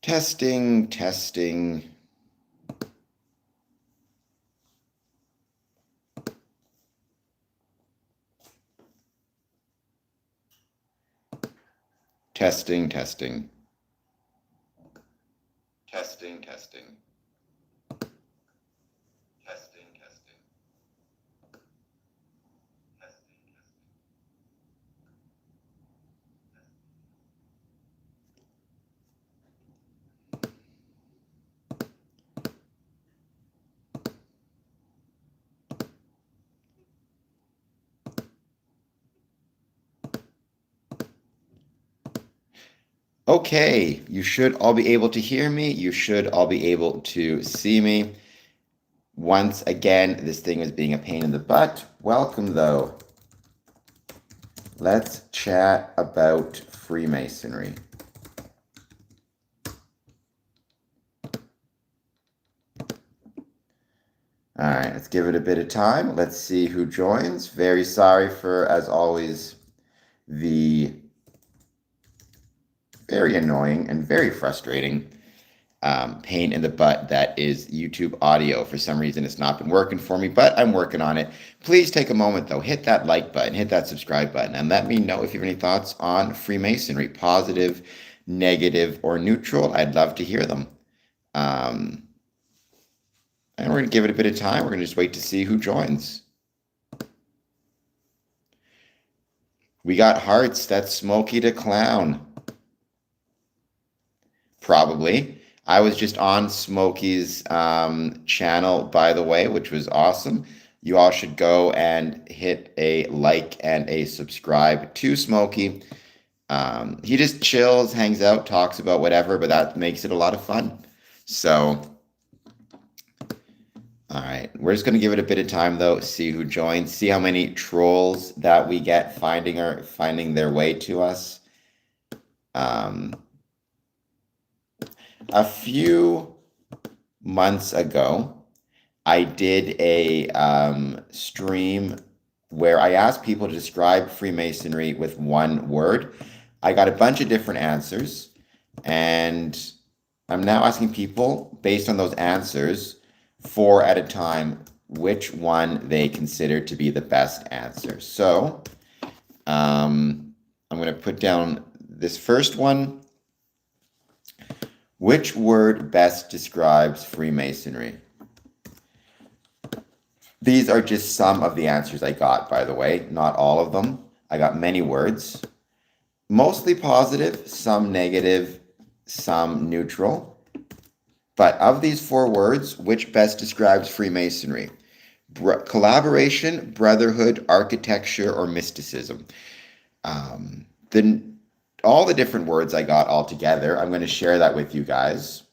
Testing, testing. Testing, testing. Testing, testing. Testing, testing. Okay, you should all be able to hear me. You should all be able to see me. Once again, this thing is being a pain in the butt. Welcome, though. Let's chat about Freemasonry. All right, let's give it a bit of time. Let's see who joins. Very sorry for, as always, the very annoying and very frustrating pain in the butt that is YouTube audio. For some reason, it's not been working for me, but I'm working on it. Please take a moment, though. Hit that like button, hit that subscribe button, and let me know if you have any thoughts on Freemasonry, positive, negative, or neutral. I'd love to hear them. And we're going to give it a bit of time. We're going to just wait to see who joins. We got hearts. That's Smokey the Clown. Probably. I was just on Smokey's channel, by the way, which was awesome. You all should go and hit a like and a subscribe to Smokey. He just chills, hangs out, talks about whatever, but that makes it a lot of fun. So, all right, we're just going to give it a bit of time, though, see who joins, see how many trolls that we get finding their way to us. A few months ago, I did a stream where I asked people to describe Freemasonry with one word. I got a bunch of different answers, and I'm now asking people, based on those answers, 4 at a time, which one they consider to be the best answer. So I'm going to put down this first one. Which word best describes Freemasonry? These are just some of the answers I got, by the way, not all of them. I got many words, mostly positive, some negative, some neutral. But of these 4 words, which best describes Freemasonry? Collaboration, brotherhood, architecture, or mysticism? All the different words I got all together, I'm going to share that with you guys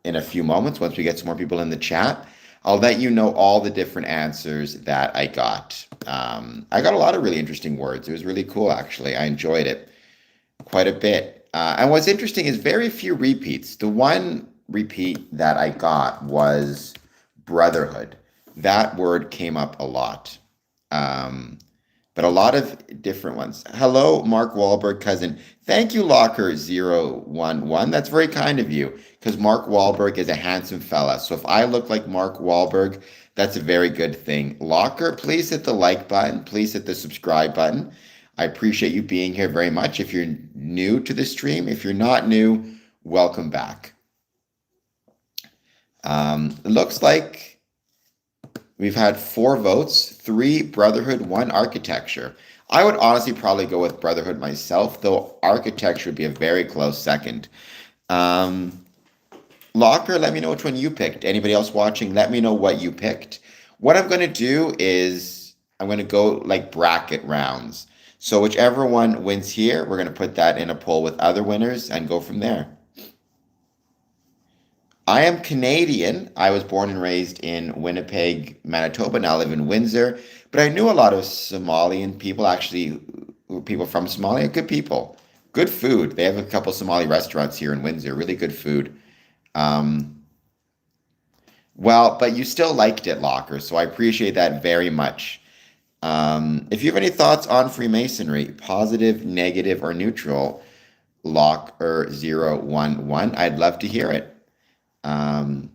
in a few moments. Once we get some more people in the chat, I'll let you know all the different answers that I got. I got a lot of really interesting words. It was really cool, actually. I enjoyed it quite a bit. And what's interesting is very few repeats. The one repeat that I got was brotherhood. That word came up a lot. But a lot of different ones. Hello, Mark Wahlberg cousin. Thank you, Locker011. That's very kind of you, because Mark Wahlberg is a handsome fella. So if I look like Mark Wahlberg, that's a very good thing. Locker, please hit the like button. Please hit the subscribe button. I appreciate you being here very much. If you're new to the stream, if you're not new, welcome back. It looks like we've had 4 votes, 3 brotherhood, 1 architecture. I would honestly probably go with brotherhood myself, though architecture would be a very close second. Locker, let me know which one you picked. Anybody else watching, let me know what you picked. What I'm going to do is I'm going to go like bracket rounds. So whichever one wins here, we're going to put that in a poll with other winners and go from there. I am Canadian. I was born and raised in Winnipeg, Manitoba. Now I live in Windsor. But I knew a lot of Somalian people, actually, people from Somalia. Good people. Good food. They have a couple Somali restaurants here in Windsor. Really good food. Well, but you still liked it, Locker, so I appreciate that very much. If you have any thoughts on Freemasonry, positive, negative, or neutral, Locker011. I'd love to hear it. Um,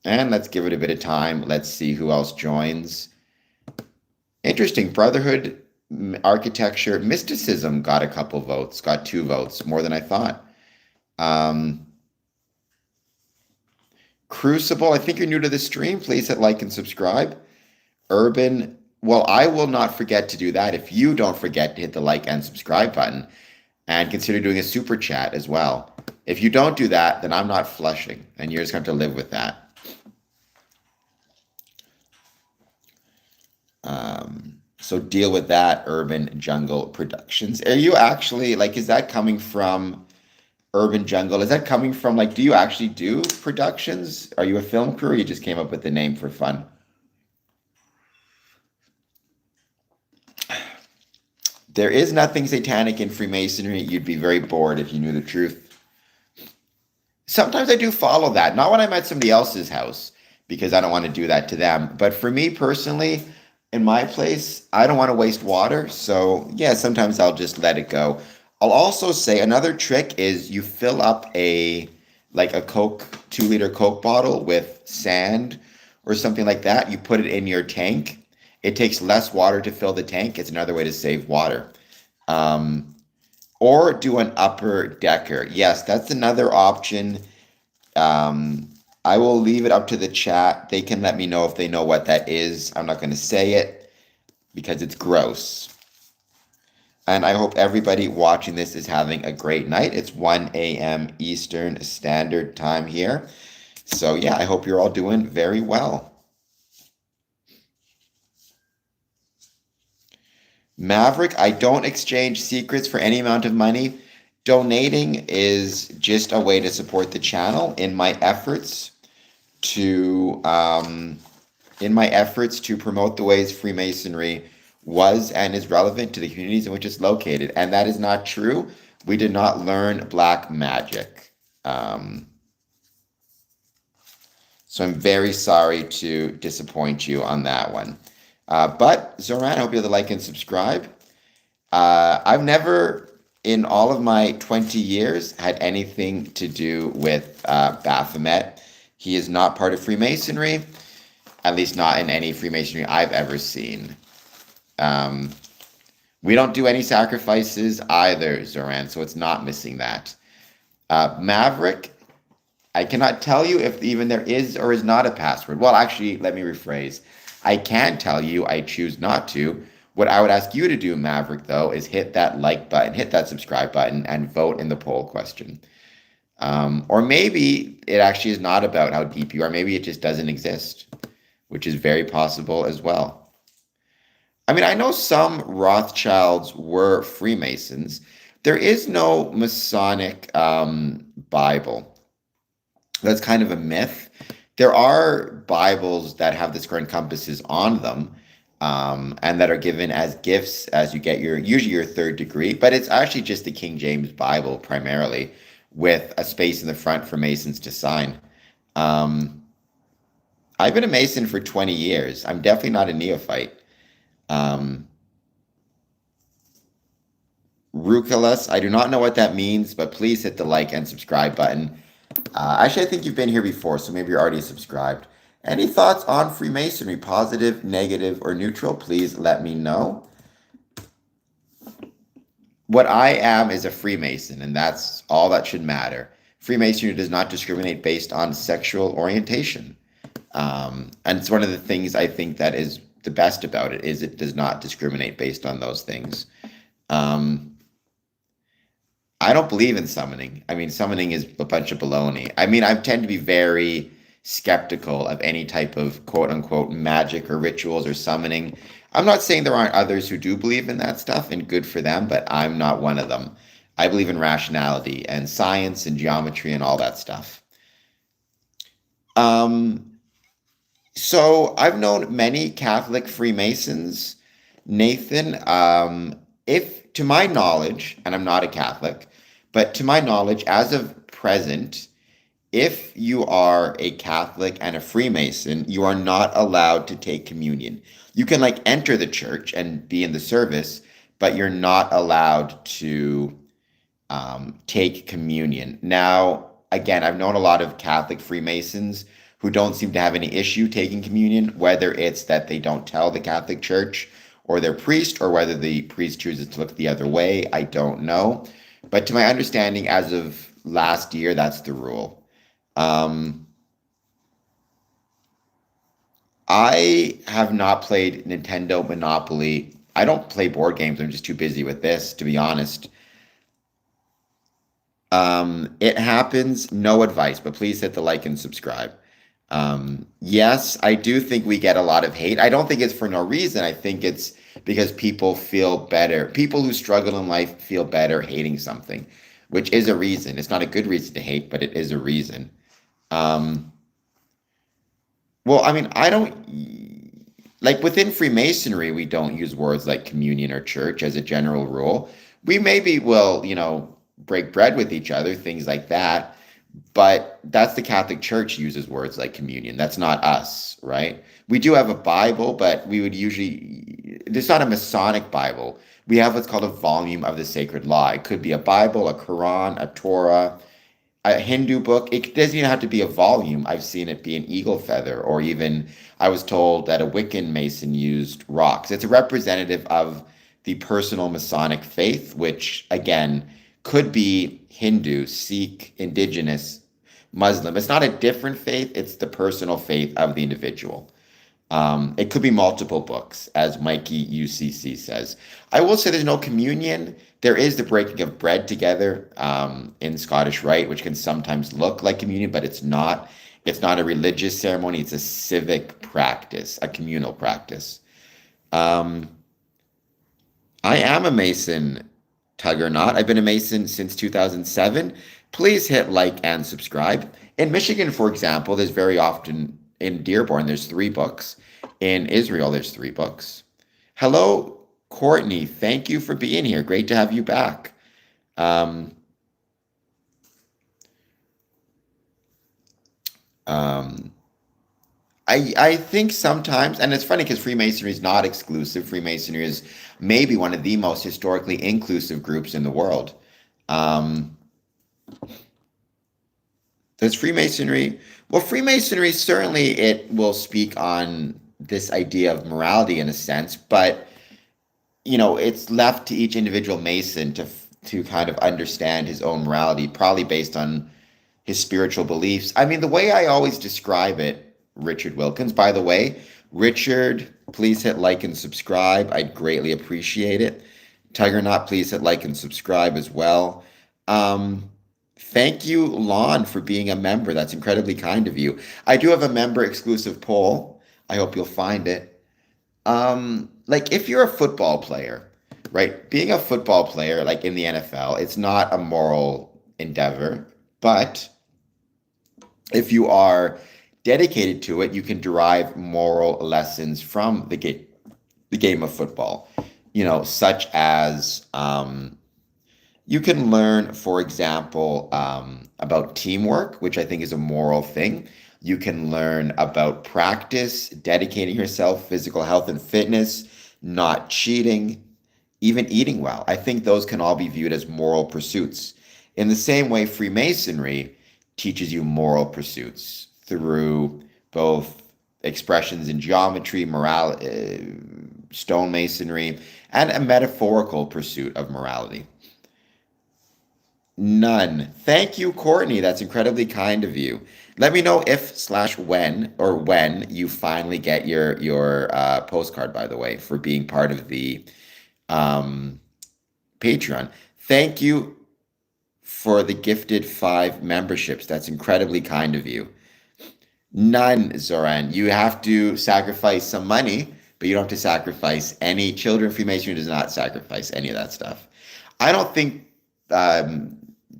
and let's give it a bit of time. Let's see who else joins. Interesting. Brotherhood, architecture, mysticism got a couple votes, got 2 votes, more than I thought. Crucible, I think you're new to the stream. Please hit like and subscribe. Urban, well, I will not forget to do that if you don't forget to hit the like and subscribe button, and consider doing a super chat as well. If you don't do that, then I'm not flushing, and you're just going to have to live with that. So deal with that, Urban Jungle Productions. Are you actually, like, is that coming from Urban Jungle? Is that coming from, like, do you actually do productions? Are you a film crew, or you just came up with the name for fun? There is nothing satanic in Freemasonry. You'd be very bored if you knew the truth. Sometimes I do follow that. Not when I'm at somebody else's house, because I don't want to do that to them. But for me personally, in my place, I don't want to waste water. So yeah, sometimes I'll just let it go. I'll also say another trick is you fill up a Coke, 2-liter Coke bottle with sand or something like that. You put it in your tank. It takes less water to fill the tank. It's another way to save water. Or do an upper decker. Yes, that's another option. I will leave it up to the chat. They can let me know if they know what that is. I'm not going to say it because it's gross. And I hope everybody watching this is having a great night. It's 1 a.m. Eastern Standard Time here. So yeah, I hope you're all doing very well. Maverick, I don't exchange secrets for any amount of money. Donating is just a way to support the channel in my efforts to promote the ways Freemasonry was and is relevant to the communities in which it's located. And that is not true. We did not learn black magic. So I'm very sorry to disappoint you on that one. But Zoran, I hope you have the like and subscribe. I've never, in all of my 20 years, had anything to do with Baphomet. He is not part of Freemasonry, at least not in any Freemasonry I've ever seen. We don't do any sacrifices either, Zoran, so it's not missing that. Maverick, I cannot tell you if even there is or is not a password. Well, actually, let me rephrase. I can tell you, I choose not to. What I would ask you to do, Maverick, though, is hit that like button, hit that subscribe button, and vote in the poll question. Or maybe it actually is not about how deep you are. Maybe it just doesn't exist, which is very possible as well. I mean, I know some Rothschilds were Freemasons. There is no Masonic Bible. That's kind of a myth. There are Bibles that have the square and compasses on them, and that are given as gifts as you get usually your 3rd degree, but it's actually just the King James Bible primarily, with a space in the front for Masons to sign. I've been a Mason for 20 years. I'm definitely not a neophyte. Ruculus, I do not know what that means, but please hit the like and subscribe button. Actually, I think you've been here before, so maybe you're already subscribed. Any thoughts on Freemasonry, positive, negative, or neutral? Please let me know. What I am is a Freemason, and that's all that should matter. Freemasonry does not discriminate based on sexual orientation. And it's one of the things I think that is the best about it, is it does not discriminate based on those things. I don't believe in summoning. I mean, summoning is a bunch of baloney. I mean, I tend to be very skeptical of any type of quote unquote magic or rituals or summoning. I'm not saying there aren't others who do believe in that stuff, and good for them, but I'm not one of them. I believe in rationality and science and geometry and all that stuff. So I've known many Catholic Freemasons, Nathan. If to my knowledge, and I'm not a Catholic, but to my knowledge, as of present, if you are a Catholic and a Freemason, you are not allowed to take communion. You can enter the church and be in the service, but you're not allowed to take communion. Now, again, I've known a lot of Catholic Freemasons who don't seem to have any issue taking communion, whether it's that they don't tell the Catholic Church or their priest, or whether the priest chooses to look the other way. I don't know. But to my understanding, as of last year, that's the rule. I have not played Nintendo Monopoly. I don't play board games. I'm just too busy with this, to be honest. It happens. No advice, but please hit the like and subscribe. Yes, I do think we get a lot of hate. I don't think it's for no reason. I think it's because people feel better. People who struggle in life feel better hating something, which is a reason. It's not a good reason to hate, but it is a reason. Um, well, I mean, I don't like within Freemasonry, we don't use words like communion or church as a general rule. We maybe will, break bread with each other, things like that. But that's the Catholic Church uses words like communion. That's not us, right? We do have a Bible, but we would usually, it's not a Masonic Bible. We have what's called a volume of the sacred law. It could be a Bible, a Quran, a Torah, a Hindu book. It doesn't even have to be a volume. I've seen it be an eagle feather, or even I was told that a Wiccan Mason used rocks. It's a representative of the personal Masonic faith, which again could be Hindu, Sikh, indigenous, Muslim. It's not a different faith, it's the personal faith of the individual. It could be multiple books, as Mikey UCC says. I will say there's no communion. There is the breaking of bread together in Scottish Rite, which can sometimes look like communion, but it's not. It's not a religious ceremony. It's a civic practice, a communal practice. Um, I am a Mason, Tug or not. I've been a Mason since 2007. Please hit like and subscribe. In Michigan, for example, there's very often in Dearborn, there's 3 books. In Israel, there's 3 books. Hello, Courtney. Thank you for being here. Great to have you back. Um, um, I think sometimes, and it's funny because Freemasonry is not exclusive. Freemasonry is maybe one of the most historically inclusive groups in the world. Um, does Freemasonry, well, Freemasonry certainly it will speak on this idea of morality in a sense, but it's left to each individual Mason to kind of understand his own morality, probably based on his spiritual beliefs. I mean, the way I always describe it, Richard Wilkins, by the way, Richard, please hit like and subscribe. I'd greatly appreciate it. Tiger Knot, please hit like and subscribe as well. Thank you, Lon, for being a member. That's incredibly kind of you. I do have a member exclusive poll. I hope you'll find it. Like if you're a football player, right? Being a football player, like in the NFL, it's not a moral endeavor, but if you are dedicated to it, you can derive moral lessons from the game of football, such as you can learn, for example, about teamwork, which I think is a moral thing. You can learn about practice, dedicating yourself, physical health and fitness, not cheating, even eating well. I think those can all be viewed as moral pursuits. In the same way, Freemasonry teaches you moral pursuits through both expressions in geometry, stonemasonry, and a metaphorical pursuit of morality. None. Thank you, Courtney. That's incredibly kind of you. Let me know if/when you finally get your postcard, by the way, for being part of the um, Patreon. Thank you for the gifted 5 memberships. That's incredibly kind of you. None, Zoran. You have to sacrifice some money, but you don't have to sacrifice any. Children Freemasonry does not sacrifice any of that stuff. I don't think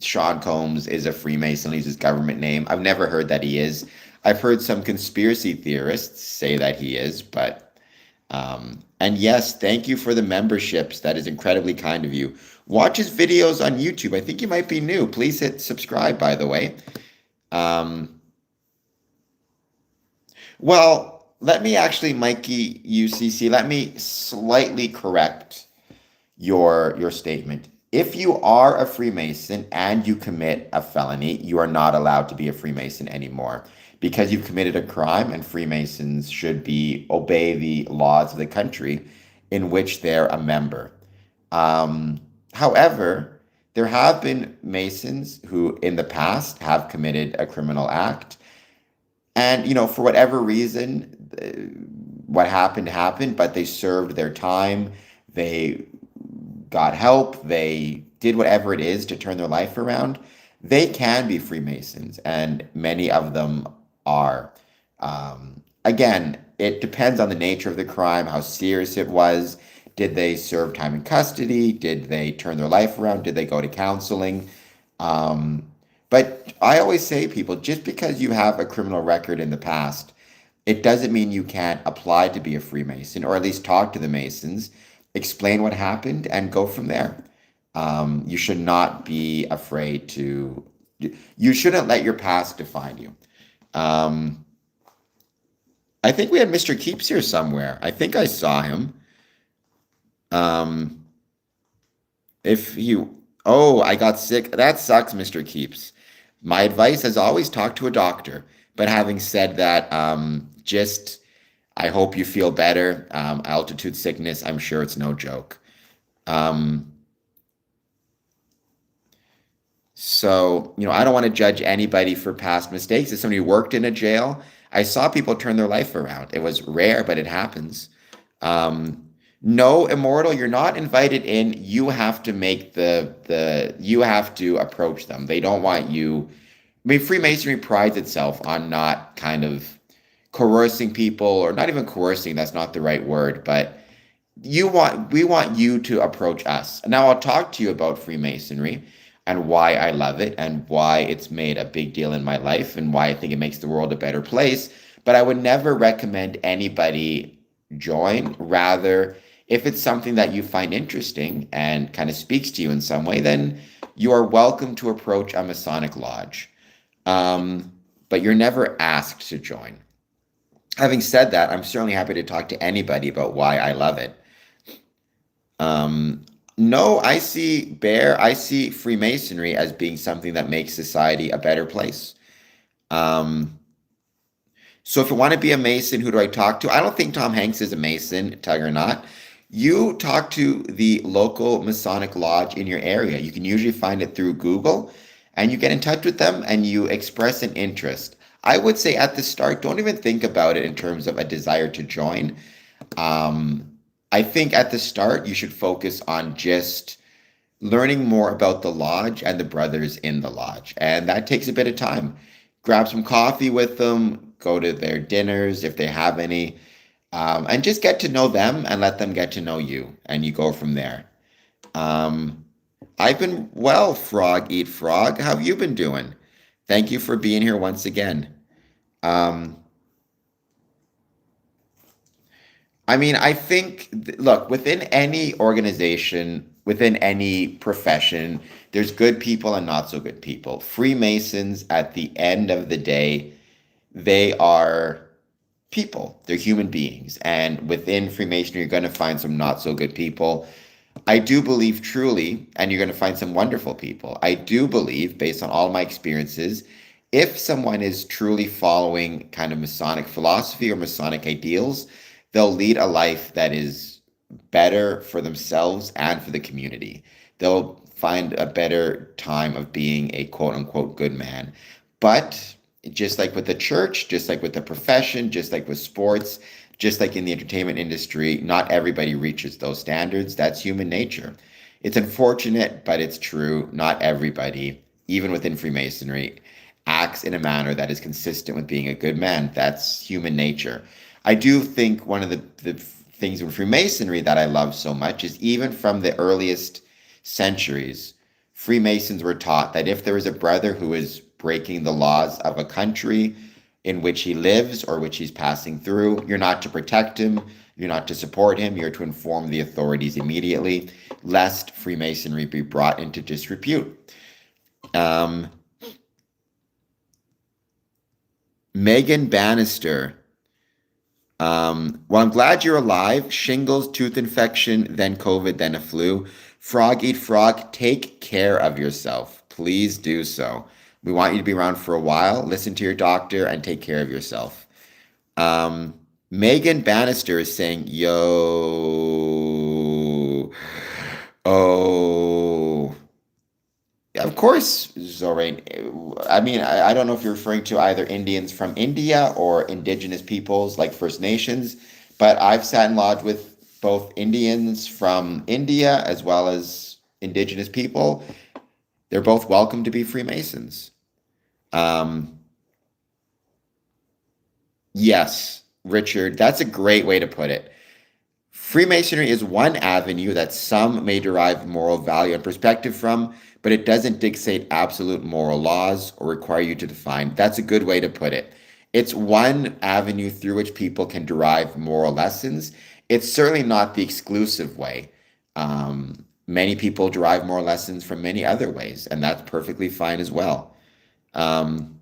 Sean Combs is a Freemason. He's his government name. I've never heard that he is. I've heard some conspiracy theorists say that he is, but and yes, thank you for the memberships. That is incredibly kind of you. Watch his videos on YouTube. I think you might be new. Please hit subscribe, by the way. Well, let me actually, Mikey UCC, let me slightly correct your statement. If you are a Freemason and you commit a felony, you are not allowed to be a Freemason anymore because you've committed a crime, and Freemasons should be obey the laws of the country in which they're a member. However, there have been Masons who in the past have committed a criminal act. And, for whatever reason, what happened happened, but they served their time. They got help. They did whatever it is to turn their life around. They can be Freemasons, and many of them are. Again, it depends on the nature of the crime, how serious it was. Did they serve time in custody? Did they turn their life around? Did they go to counseling? But I always say, people, just because you have a criminal record in the past, it doesn't mean you can't apply to be a Freemason, or at least talk to the Masons, explain what happened, and go from there. You should not be afraid to, you shouldn't let your past define you. I think we had Mr. Keeps here somewhere. I think I saw him. Um, if you, oh, I got sick. That sucks, Mr. Keeps. My advice is always talk to a doctor. But having said that, just I hope you feel better. Altitude sickness, I'm sure it's no joke. Um, I don't want to judge anybody for past mistakes. As somebody who worked in a jail, I saw people turn their life around. It was rare, but it happens. Um, no, Immortal, you're not invited in. You have to make you have to approach them. They don't want you. I mean, Freemasonry prides itself on not kind of coercing people, or not even coercing, that's not the right word, but we want you to approach us. Now I'll talk to you about Freemasonry and why I love it and why it's made a big deal in my life and why I think it makes the world a better place. But I would never recommend anybody join. Rather, if it's something that you find interesting and kind of speaks to you in some way, then you are welcome to approach a Masonic lodge. But you're never asked to join. Having said that, I'm certainly happy to talk to anybody about why I love it. No, I see Freemasonry as being something that makes society a better place. Um, so if you want to be a Mason, who do I talk to? I don't think Tom Hanks is a Mason, tell you or not. You talk to the local Masonic lodge in your area. You can usually find it through Google, and you get in touch with them and you express an interest. I would say at the start, don't even think about it in terms of a desire to join. Um, I think at the start, you should focus on just learning more about the lodge and the brothers in the lodge. And that takes a bit of time. Grab some coffee with them, go to their dinners if they have any, and just get to know them and let them get to know you. And you go from there. Um, I've been well, Frog Eat Frog. How have you been doing? Thank you for being here once again. Um, I mean, I think, look, within any organization, within any profession, there's good people and not so good people. Freemasons, at the end of the day, they are people. They're human beings. And within Freemasonry, you're going to find some not so good people. I do believe truly, and you're going to find some wonderful people. I do believe, based on all my experiences, if someone is truly following kind of Masonic philosophy or Masonic ideals, they'll lead a life that is better for themselves and for the community. They'll find a better time of being a quote unquote good man. But just like with the church, just like with the profession, just like with sports, just like in the entertainment industry, not everybody reaches those standards. That's human nature. It's unfortunate, but it's true. Not everybody, even within Freemasonry, acts in a manner that is consistent with being a good man. That's human nature. I do think one of the things in Freemasonry that I love so much is even from the earliest centuries, Freemasons were taught that if there is a brother who is breaking the laws of a country in which he lives or which he's passing through, you're not to protect him, you're not to support him, you're to inform the authorities immediately, lest Freemasonry be brought into disrepute. Um, Megan Bannister, Well, I'm glad you're alive. Shingles, tooth infection, then COVID, then a flu. Frog eat frog. Take care of yourself. Please do so. We want you to be around for a while. Listen to your doctor and take care of yourself. Um, Megan Bannister is saying, yo, oh, of course, Zorain. I mean, I don't know if you're referring to either Indians from India or indigenous peoples like First Nations, but I've sat in lodge with both Indians from India as well as indigenous people. They're both welcome to be Freemasons. Um, yes, Richard, that's a great way to put it. Freemasonry is one avenue that some may derive moral value and perspective from, but it doesn't dictate absolute moral laws or require you to define. That's a good way to put it. It's one avenue through which people can derive moral lessons. It's certainly not the exclusive way. Many people derive moral lessons from many other ways, and that's perfectly fine as well. Um,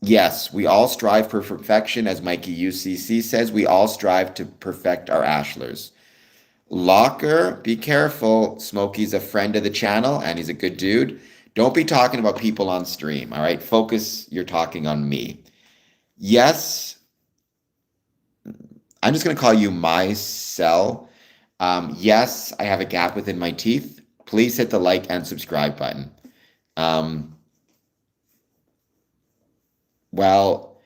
Yes, we all strive for perfection, as Mikey UCC says. We all strive to perfect our ashlers. Locker, be careful. Smokey's a friend of the channel and he's a good dude. Don't be talking about people on stream, all right? Focus you're talking on me. Yes, I'm just going to call you my cell. Yes, I have a gap within my teeth. Please hit the like and subscribe button. Um, well,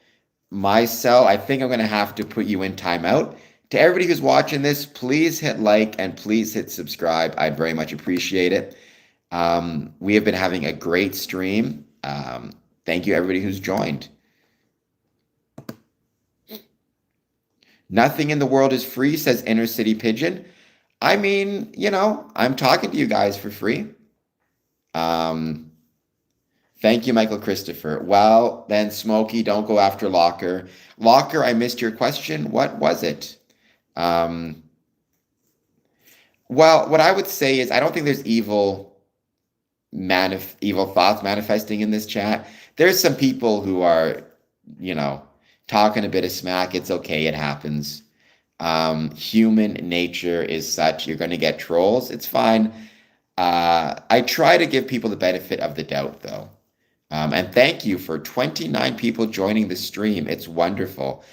my cell, I think I'm going to have to put you in timeout. To everybody who's watching this, please hit like and please hit subscribe. I'd very much appreciate it. We have been having a great stream. Thank you, everybody who's joined. Nothing in the world is free, says Inner City Pigeon. I mean, I'm talking to you guys for free. Um, Thank you, Michael Christopher. Well, then, Smokey, don't go after Locker. Locker, I missed your question. What was it? Um, well, what I would say is I don't think there's evil thoughts manifesting in this chat. There's some people who are, you know, talking a bit of smack. It's okay. It happens. Human nature is such. You're going to get trolls. It's fine. I try to give people the benefit of the doubt, though. And thank you for 29 people joining the stream. It's wonderful.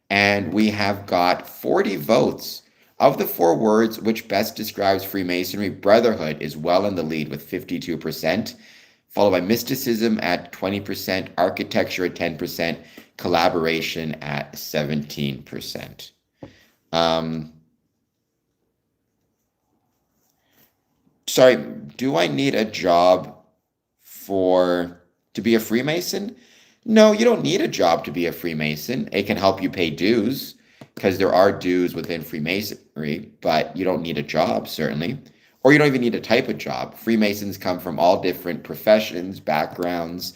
And we have got 40 votes. Of the four words which best describes Freemasonry, brotherhood is well in the lead with 52%, followed by mysticism at 20%, architecture at 10%, collaboration at 17%. Sorry, do I need a job to be a Freemason? No, you don't need a job to be a Freemason. It can help you pay dues because there are dues within Freemasonry, but you don't need a job, certainly. Or you don't even need a type of job. Freemasons come from all different professions, backgrounds,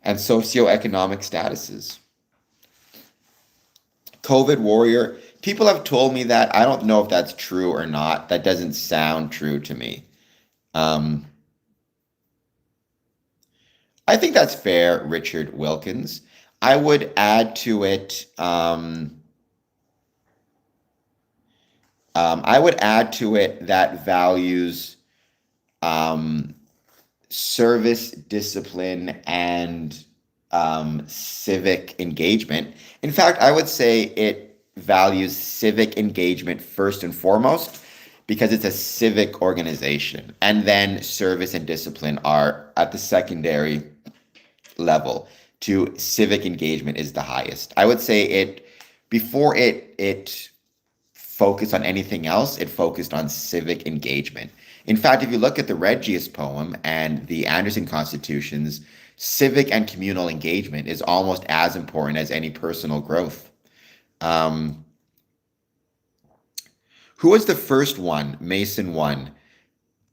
and socioeconomic statuses. COVID warrior. People have told me that. I don't know if that's true or not. That doesn't sound true to me. I think that's fair, Richard Wilkins. I would add to it. I would add to it that values service, discipline, and civic engagement. In fact, I would say it values civic engagement first and foremost because it's a civic organization. And then service and discipline are at the secondary level to civic engagement is the highest. I would say before it focused on anything else, it focused on civic engagement. In fact, if you look at the Regius poem and the Anderson constitutions, civic and communal engagement is almost as important as any personal growth. Who was the first one, Mason one?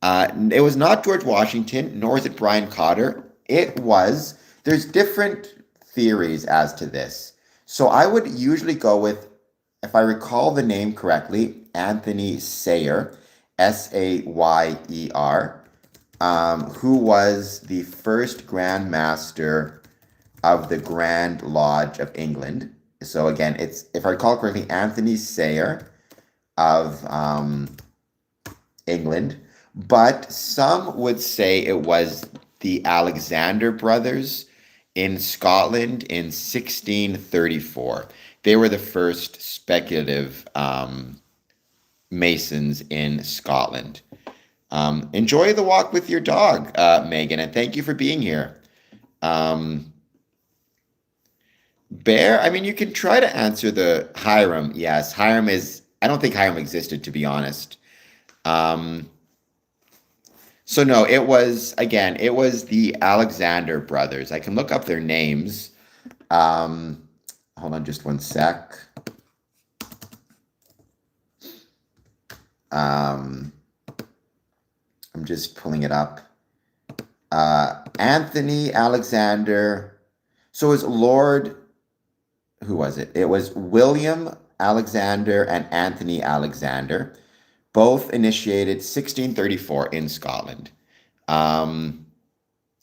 It was not George Washington, nor is it Brian Cotter. There's different theories as to this. So I would usually go with, if I recall the name correctly, Anthony Sayer, Sayer, who was the first Grand Master of the Grand Lodge of England. So again, it's, if I recall correctly, Anthony Sayer of England, but some would say it was the Alexander brothers in Scotland in 1634. They were the first speculative Masons in Scotland. Enjoy the walk with your dog, Megan, and thank you for being here. Bear, I mean, you can try to answer the Hiram. Yes, Hiram is, I don't think Hiram existed, to be honest. Um, so no, it was, again, it was the Alexander brothers. I can look up their names. Hold on just one sec. I'm just pulling it up. Anthony Alexander. So it was Lord, who was it? It was William Alexander and Anthony Alexander, both initiated 1634 in Scotland.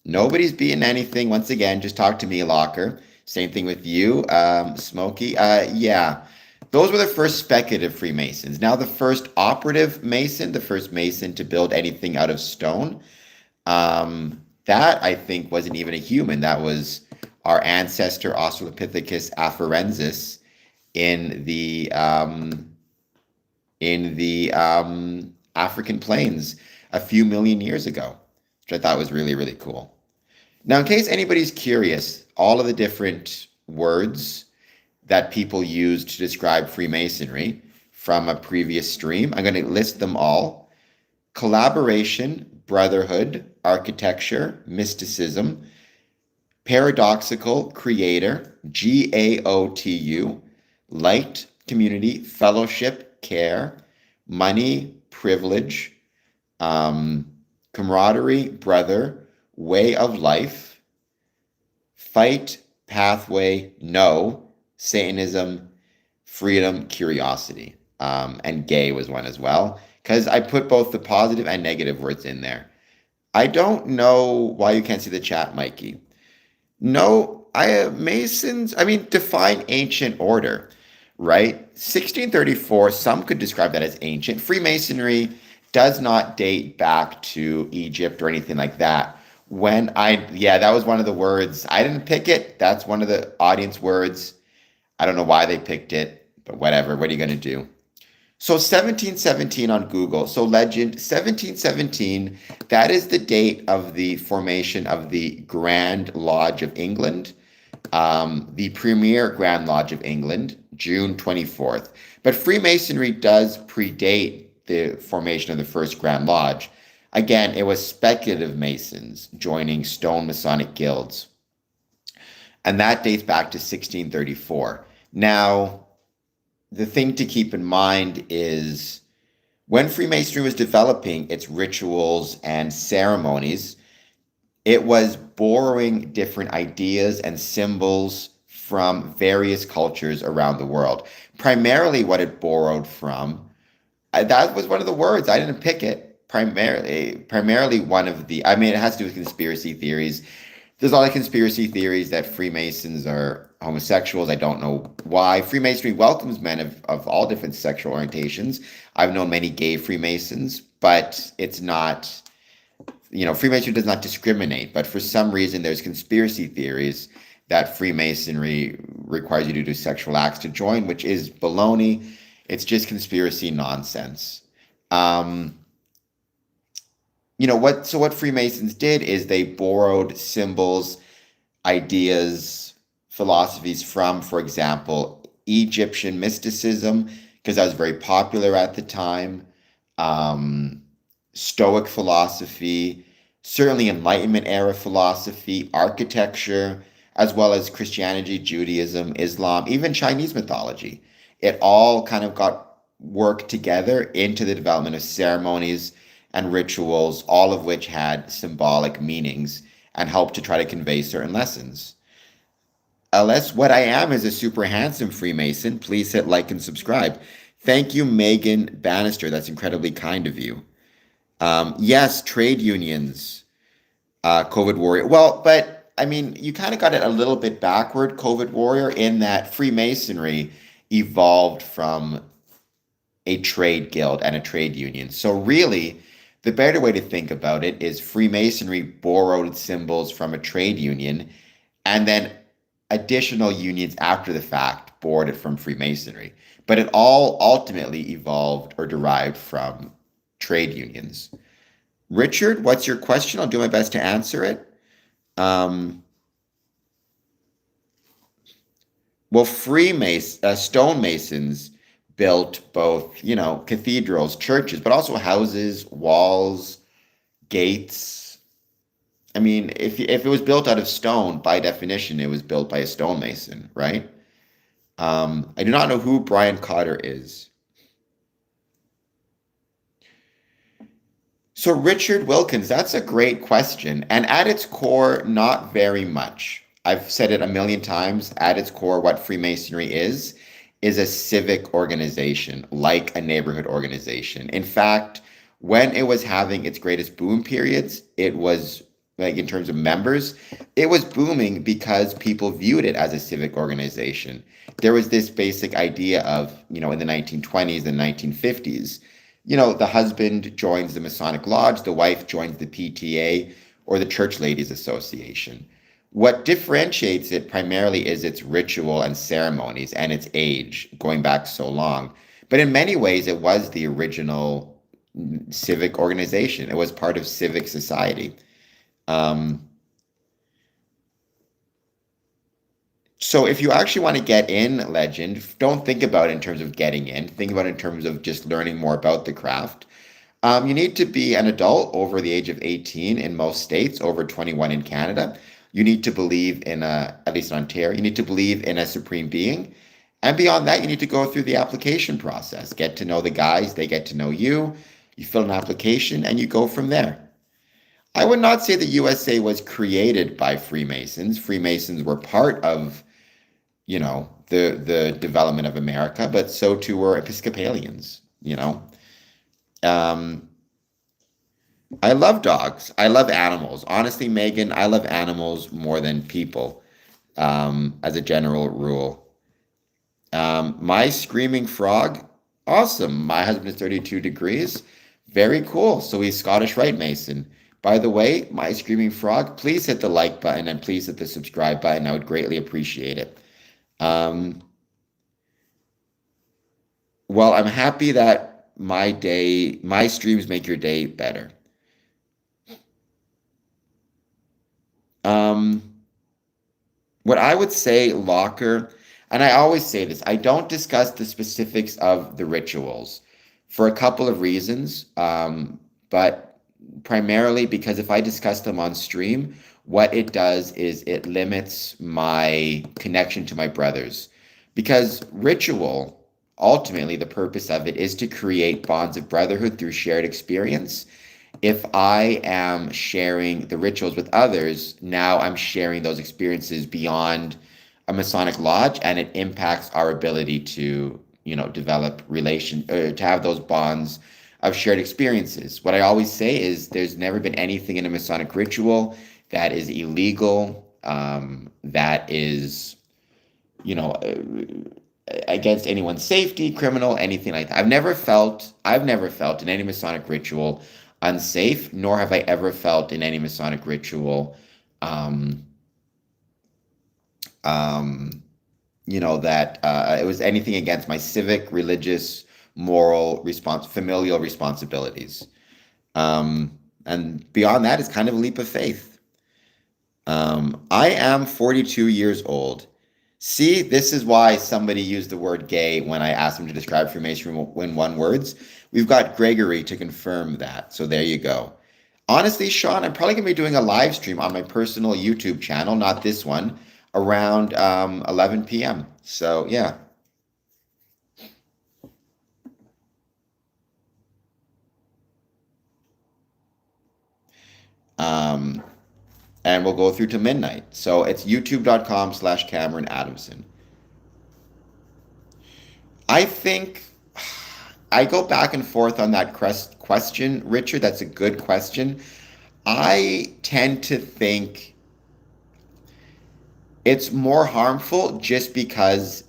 Nobody's beating anything. Once again, just talk to me, Locker. Same thing with you, Smokey. Yeah, those were the first speculative Freemasons. Now, the first operative Mason, the first Mason to build anything out of stone, that I think wasn't even a human. That was our ancestor Australopithecus afarensis in the African plains a few million years ago, which I thought was really, really cool. Now, in case anybody's curious, all of the different words that people used to describe Freemasonry from a previous stream, I'm going to list them all. Collaboration, brotherhood, architecture, mysticism, paradoxical, creator, GAOTU, light, community, fellowship, care, money, privilege, camaraderie, brother, way of life, fight, pathway, no, Satanism, freedom, curiosity, and gay was one as well, because I put both the positive and negative words in there. I don't know why you can't see the chat, Mikey. No, Masons, I mean, define ancient order, right? 1634, some could describe that as ancient. Freemasonry does not date back to Egypt or anything like that. Yeah, that was one of the words. I didn't pick it. That's one of the audience words. I don't know why they picked it, but whatever. What are you going to do? So 1717 on Google. So legend 1717, that is the date of the formation of the Grand Lodge of England, the premier Grand Lodge of England, June 24th. But Freemasonry does predate the formation of the first Grand Lodge. Again, it was speculative Masons joining stone Masonic guilds. And that dates back to 1634. Now, the thing to keep in mind is when Freemasonry was developing its rituals and ceremonies, it was borrowing different ideas and symbols from various cultures around the world. Primarily what it borrowed from, that was one of the words, I didn't pick it. Primarily one of the, I mean, it has to do with conspiracy theories. There's a lot of conspiracy theories that Freemasons are homosexuals. I don't know why. Freemasonry welcomes men of all different sexual orientations. I've known many gay Freemasons, but it's not, Freemasonry does not discriminate. But for some reason, there's conspiracy theories that Freemasonry requires you to do sexual acts to join, which is baloney. It's just conspiracy nonsense. What Freemasons did is they borrowed symbols, ideas, philosophies from, for example, Egyptian mysticism, because that was very popular at the time, Stoic philosophy, certainly Enlightenment era philosophy, architecture, as well as Christianity, Judaism, Islam, even Chinese mythology. It all kind of got worked together into the development of ceremonies and rituals, all of which had symbolic meanings and helped to try to convey certain lessons. Unless what I am is a super handsome Freemason, please hit like and subscribe. Thank you, Megan Bannister. That's incredibly kind of you. Yes, trade unions, COVID warrior. Well, but I mean, you kind of got it a little bit backward, COVID warrior, in that Freemasonry evolved from a trade guild and a trade union. So really, the better way to think about it is Freemasonry borrowed symbols from a trade union, and then additional unions after the fact borrowed it from Freemasonry. But it all ultimately evolved or derived from trade unions. Richard, what's your question? I'll do my best to answer it. Um, well, stonemasons built both, cathedrals, churches, but also houses, walls, gates. I mean, if it was built out of stone, by definition, it was built by a stonemason, right? I do not know who Brian Cotter is. So Richard Wilkins, that's a great question. And at its core, not very much. I've said it a million times. At its core, what Freemasonry is a civic organization, like a neighborhood organization. In fact, when it was having its greatest boom periods, it was like in terms of members, it was booming because people viewed it as a civic organization. There was this basic idea of, in the 1920s and 1950s, the husband joins the Masonic Lodge, the wife joins the PTA or the Church Ladies Association. What differentiates it primarily is its ritual and ceremonies and its age, going back so long. But in many ways, it was the original civic organization. It was part of civic society. So if you actually want to get in legend, don't think about it in terms of getting in. Think about it in terms of just learning more about the craft. You need to be an adult over the age of 18 in most states, over 21 in Canada. You need to believe in at least in Ontario, you need to believe in a supreme being. And beyond that, you need to go through the application process. Get to know the guys, they get to know you. You fill an application and you go from there. I would not say the USA was created by Freemasons. Freemasons were part of, the development of America, but so too were Episcopalians. I love dogs. I love animals. Honestly, Megan, I love animals more than people, as a general rule. My screaming frog, awesome. My husband is 32 degrees. Very cool. So he's Scottish Rite Mason. By the way, my screaming frog, please hit the like button and please hit the subscribe button. I would greatly appreciate it. Well, I'm happy that my streams make your day better. What I would say, Locker, and I always say this, I don't discuss the specifics of the rituals for a couple of reasons, but primarily because if I discuss them on stream, what it does is it limits my connection to my brothers. Because ritual, ultimately, the purpose of it is to create bonds of brotherhood through shared experience. If I am sharing the rituals with others, now I'm sharing those experiences beyond a Masonic lodge, and it impacts our ability to, develop to have those bonds of shared experiences. What I always say is there's never been anything in a Masonic ritual that is illegal, that is, against anyone's safety, criminal, anything like that. I've never felt in any Masonic ritual unsafe, nor have I ever felt in any Masonic ritual, that it was anything against my civic, religious, moral, familial responsibilities. And beyond that is kind of a leap of faith. I am 42 years old. See, this is why somebody used the word gay when I asked him to describe Freemasonry in one words. We've got Gregory to confirm that. So there you go. Honestly, Sean, I'm probably going to be doing a live stream on my personal YouTube channel, not this one, around 11 p.m. So, yeah. And we'll go through to midnight. So it's youtube.com/Cameron Adamson. I think I go back and forth on that question, Richard. That's a good question. I tend to think It's more harmful just because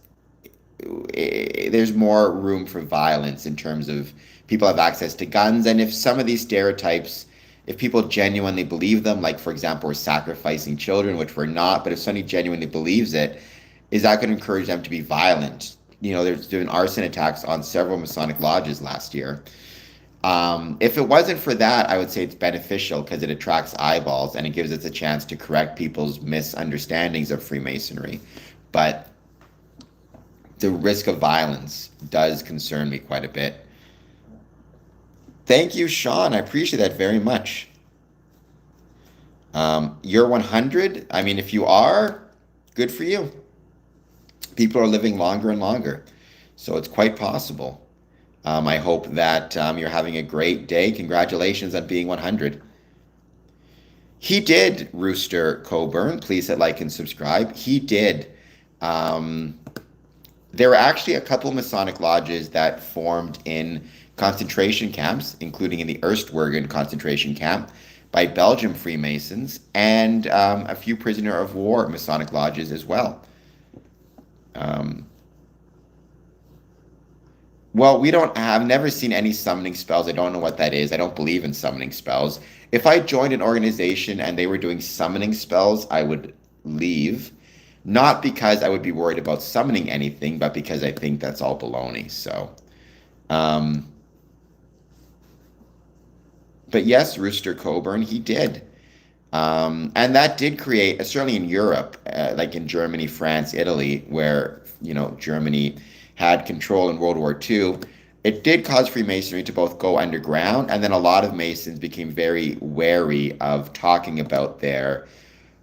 there's more room for violence in terms of people have access to guns. And if some of these stereotypes, if people genuinely believe them, like for example, we're sacrificing children, which we're not, but if somebody genuinely believes it, is that going to encourage them to be violent? You know, there's been arson attacks on several Masonic lodges last year. If it wasn't for that, I would say it's beneficial because it attracts eyeballs and it gives us a chance to correct people's misunderstandings of Freemasonry. But the risk of violence does concern me quite a bit. Thank you, Sean. I appreciate that very much. You're 100. I mean, if you are, good for you. People are living longer and longer, so it's quite possible. I hope that you're having a great day. Congratulations on being 100. He did, Rooster Coburn. Please hit like and subscribe. He did. There were actually a couple Masonic lodges that formed in concentration camps, including in the Erstwergen concentration camp by Belgian Freemasons, and a few prisoner of war Masonic lodges as well. Well, I've never seen any summoning spells. I don't know what that is. I don't believe in summoning spells. If I joined an organization and they were doing summoning spells, I would leave. Not because I would be worried about summoning anything, but because I think that's all baloney. So, but yes, Rooster Coburn, he did. And that did create, certainly in Europe, like in Germany, France, Italy, where, Germany had control in World War II, it did cause Freemasonry to both go underground, and then a lot of Masons became very wary of talking about their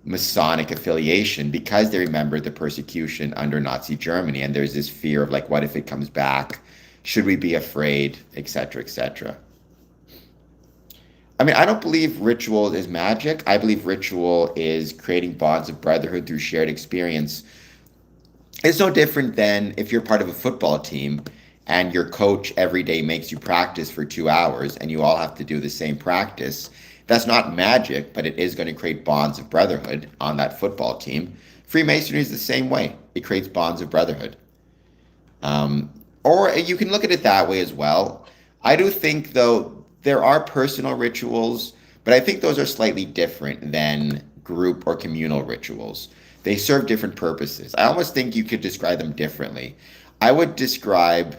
Masonic affiliation because they remembered the persecution under Nazi Germany. And there's this fear of like, what if it comes back? Should we be afraid, etc., etc. I mean, I don't believe ritual is magic. I believe ritual is creating bonds of brotherhood through shared experience. It's no different than if you're part of a football team and your coach every day makes you practice for 2 hours and you all have to do the same practice. That's not magic, but it is going to create bonds of brotherhood on that football team. Freemasonry is the same way. It creates bonds of brotherhood. Or you can look at it that way as well. I do think, though, there are personal rituals, but I think those are slightly different than group or communal rituals. They serve different purposes. I almost think you could describe them differently. I would describe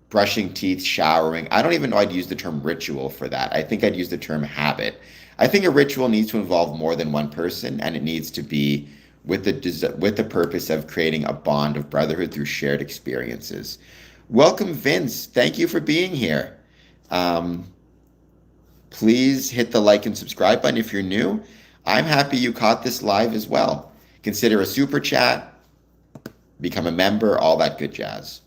brushing teeth, showering. I don't even know I'd use the term ritual for that. I think I'd use the term habit. I think a ritual needs to involve more than one person, and it needs to be with the purpose of creating a bond of brotherhood through shared experiences. Welcome, Vince. Thank you for being here. Please hit the like and subscribe button if you're new. I'm happy you caught this live as well. Consider a super chat, become a member, all that good jazz.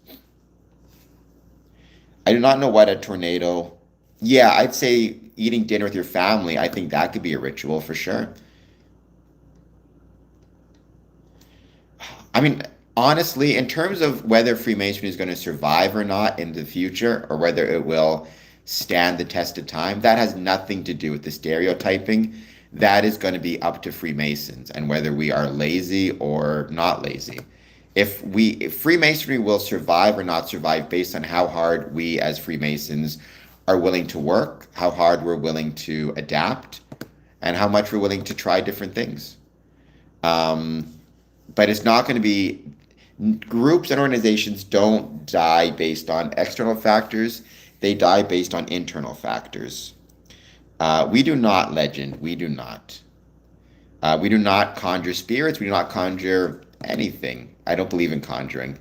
I do not know what a tornado. Yeah, I'd say eating dinner with your family. I think that could be a ritual for sure. I mean, honestly, in terms of whether Freemasonry is going to survive or not in the future, or whether it will stand the test of time, that has nothing to do with the stereotyping. That is going to be up to Freemasons and whether we are lazy or not lazy. If Freemasonry will survive or not survive based on how hard we as Freemasons are willing to work, how hard we're willing to adapt, and how much we're willing to try different things. But it's not going to be, groups and organizations don't die based on external factors. They die based on internal factors. We do not, legend. We do not. We do not conjure spirits. We do not conjure anything. I don't believe in conjuring.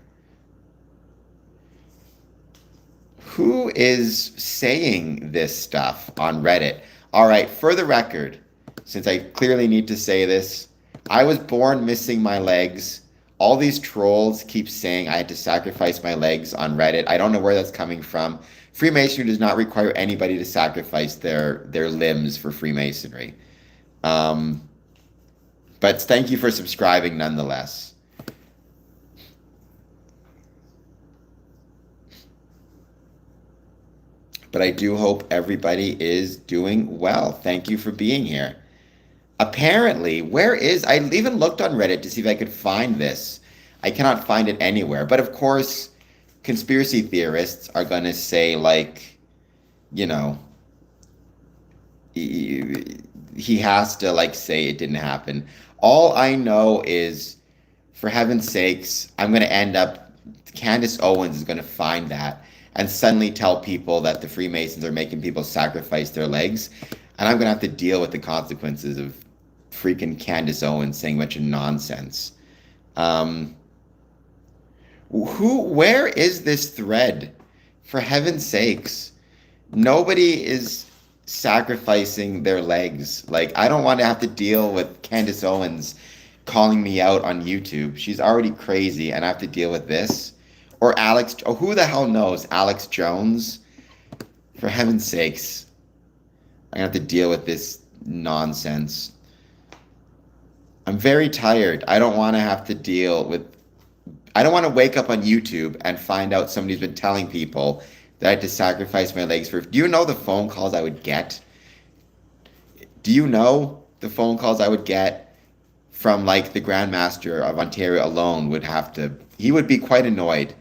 Who is saying this stuff on Reddit? All right, for the record, since I clearly need to say this, I was born missing my legs. All these trolls keep saying I had to sacrifice my legs on Reddit. I don't know where that's coming from. Freemasonry does not require anybody to sacrifice their limbs for Freemasonry. But thank you for subscribing nonetheless. But I do hope everybody is doing well. Thank you for being here. Apparently, I even looked on Reddit to see if I could find this. I cannot find it anywhere. But of course, conspiracy theorists are going to say, like, you know, he has to, like, say it didn't happen. All I know is, for heaven's sakes, I'm going to end up, Candace Owens is going to find that and suddenly tell people that the Freemasons are making people sacrifice their legs. And I'm going to have to deal with the consequences of freaking Candace Owens saying a bunch of nonsense. Um, where is this thread? For heaven's sakes, nobody is sacrificing their legs. Like, I don't want to have to deal with Candace Owens calling me out on YouTube. She's already crazy, and I have to deal with this. Or Alex, oh, who the hell knows? Alex Jones? For heaven's sakes, I'm going to have to deal with this nonsense. I'm very tired. I don't want to have to deal with, I don't want to wake up on YouTube and find out somebody's been telling people that I had to sacrifice my legs for. Do you know the phone calls I would get? Do you know the phone calls I would get from, like, the Grand Master of Ontario alone would have to, he would be quite annoyed.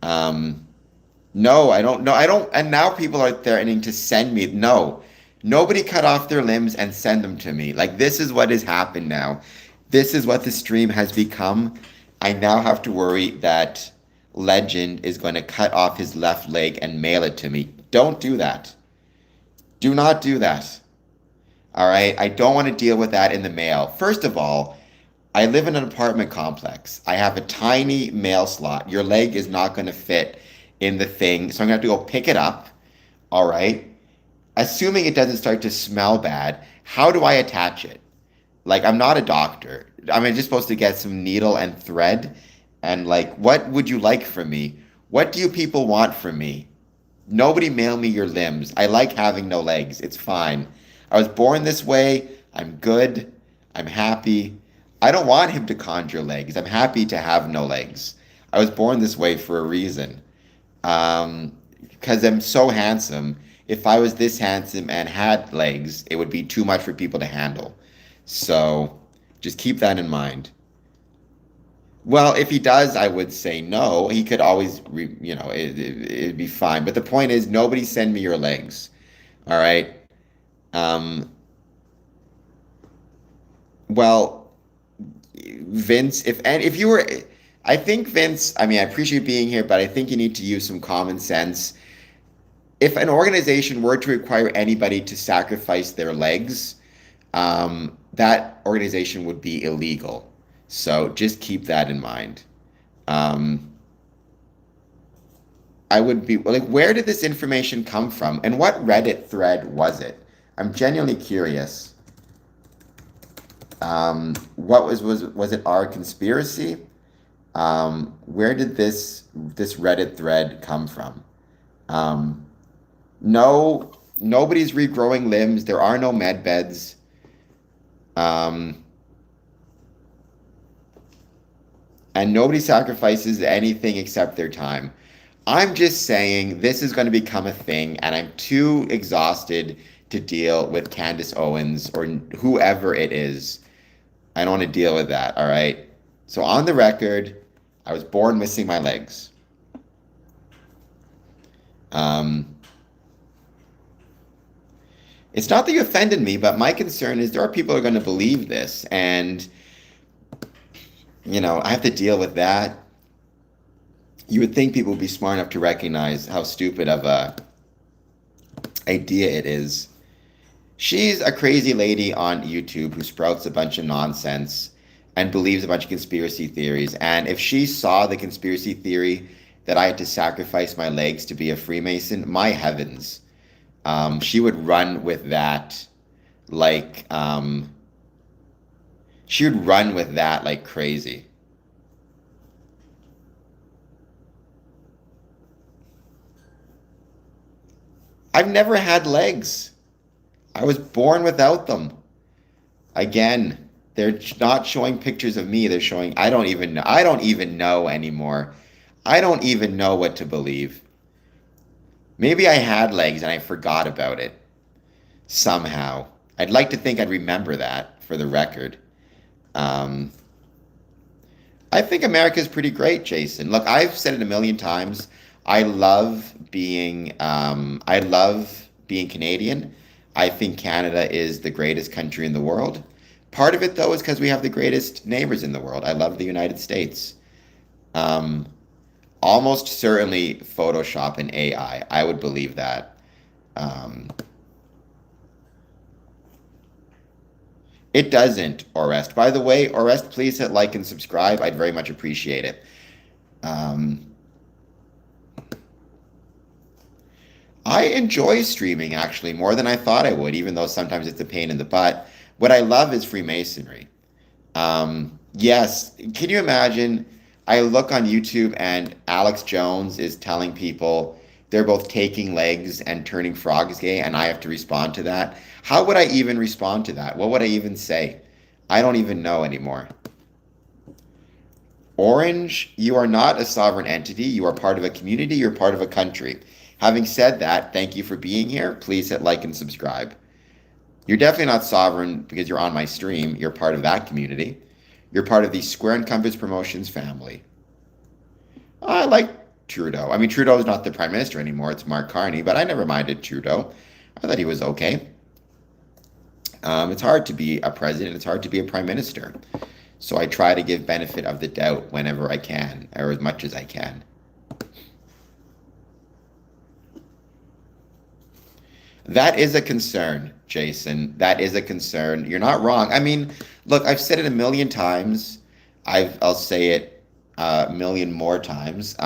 No, I don't know. I don't, and now people are threatening to send me. No, nobody cut off their limbs and send them to me. Like, this is what has happened now. This is what the stream has become. I now have to worry that Legend is going to cut off his left leg and mail it to me. Don't do that. Do not do that. All right? I don't want to deal with that in the mail. First of all, I live in an apartment complex. I have a tiny mail slot. Your leg is not going to fit in the thing, so I'm going to have to go pick it up. All right? Assuming it doesn't start to smell bad, how do I attach it? Like, I'm not a doctor. I'm just supposed to get some needle and thread. And, like, what would you like from me? What do you people want from me? Nobody mail me your limbs. I like having no legs. It's fine. I was born this way. I'm good. I'm happy. I don't want him to conjure legs. I'm happy to have no legs. I was born this way for a reason. Because I'm so handsome. If I was this handsome and had legs, it would be too much for people to handle. So just keep that in mind. Well, if he does, I would say no. He could always, it'd be fine. But the point is, nobody send me your legs. All right. Um, well, Vince, if you were, I think Vince, I mean, I appreciate being here, but I think you need to use some common sense. If an organization were to require anybody to sacrifice their legs, that organization would be illegal. So just keep that in mind. Um, I would be like, where did this information come from? And what Reddit thread was it? I'm genuinely curious. What was it our conspiracy? Where did this Reddit thread come from? Um, no, nobody's regrowing limbs. There are no med beds. Um, and nobody sacrifices anything except their time. I'm just saying this is going to become a thing, and I'm too exhausted to deal with Candace Owens or whoever it is. I don't want to deal with that, all right? So on the record, I was born missing my legs. It's not that you offended me, but my concern is there are people who are going to believe this, and I have to deal with that. You would think people would be smart enough to recognize how stupid of a idea it is. She's a crazy lady on YouTube who sprouts a bunch of nonsense and believes a bunch of conspiracy theories. And if she saw the conspiracy theory that I had to sacrifice my legs to be a Freemason, my heavens, she would run with that like crazy. I've never had legs. I was born without them. Again, they're not showing pictures of me. They're showing, I don't even know anymore. I don't even know what to believe. Maybe I had legs and I forgot about it somehow. I'd like to think I'd remember that for the record. Um, I think America's pretty great, Jason. Look, I've said it a million times. I love being Canadian. I think Canada is the greatest country in the world. Part of it, though, is because we have the greatest neighbors in the world. I love the United States. Um, Almost certainly Photoshop and AI. I would believe that. Um, it doesn't, Orest. By the way, Orest, please hit like and subscribe. I'd very much appreciate it. Um, I enjoy streaming actually more than I thought I would, even though sometimes it's a pain in the butt. What I love is Freemasonry. Yes, can you imagine? I look on YouTube and Alex Jones is telling people they're both taking legs and turning frogs gay, and I have to respond to that. How would I even respond to that? What would I even say? I don't even know anymore. Orange, you are not a sovereign entity. You are part of a community. You're part of a country. Having said that, thank you for being here. Please hit like and subscribe. You're definitely not sovereign because you're on my stream. You're part of that community. You're part of the Square and Compass Promotions family. I like Trudeau. I mean, Trudeau is not the prime minister anymore. It's Mark Carney, but I never minded Trudeau. I thought he was okay. It's hard to be a president. It's hard to be a prime minister. So I try to give benefit of the doubt whenever I can, or as much as I can. That is a concern, Jason. That is a concern. You're not wrong. I mean, look, I've said it a million times. I'll say it a million more times.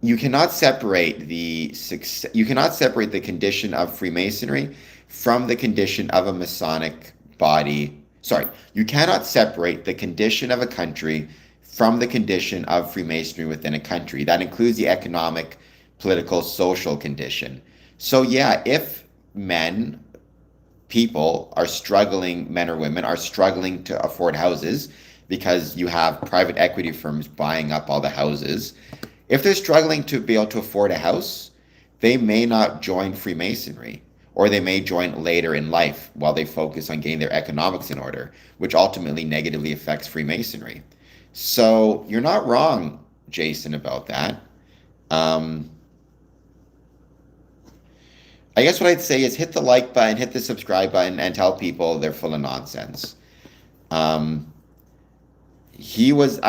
You cannot separate you cannot separate the condition of Freemasonry from the condition of a Masonic body. Sorry, you cannot separate the condition of a country from the condition of Freemasonry within a country. That includes the economic, political, social condition. So yeah, if people are struggling, men or women are struggling to afford houses because you have private equity firms buying up all the houses. If they're struggling to be able to afford a house, they may not join Freemasonry, or they may join later in life while they focus on getting their economics in order, which ultimately negatively affects Freemasonry. So you're not wrong, Jason, about that. I guess what I'd say is hit the like button, hit the subscribe button, and tell people they're full of nonsense. I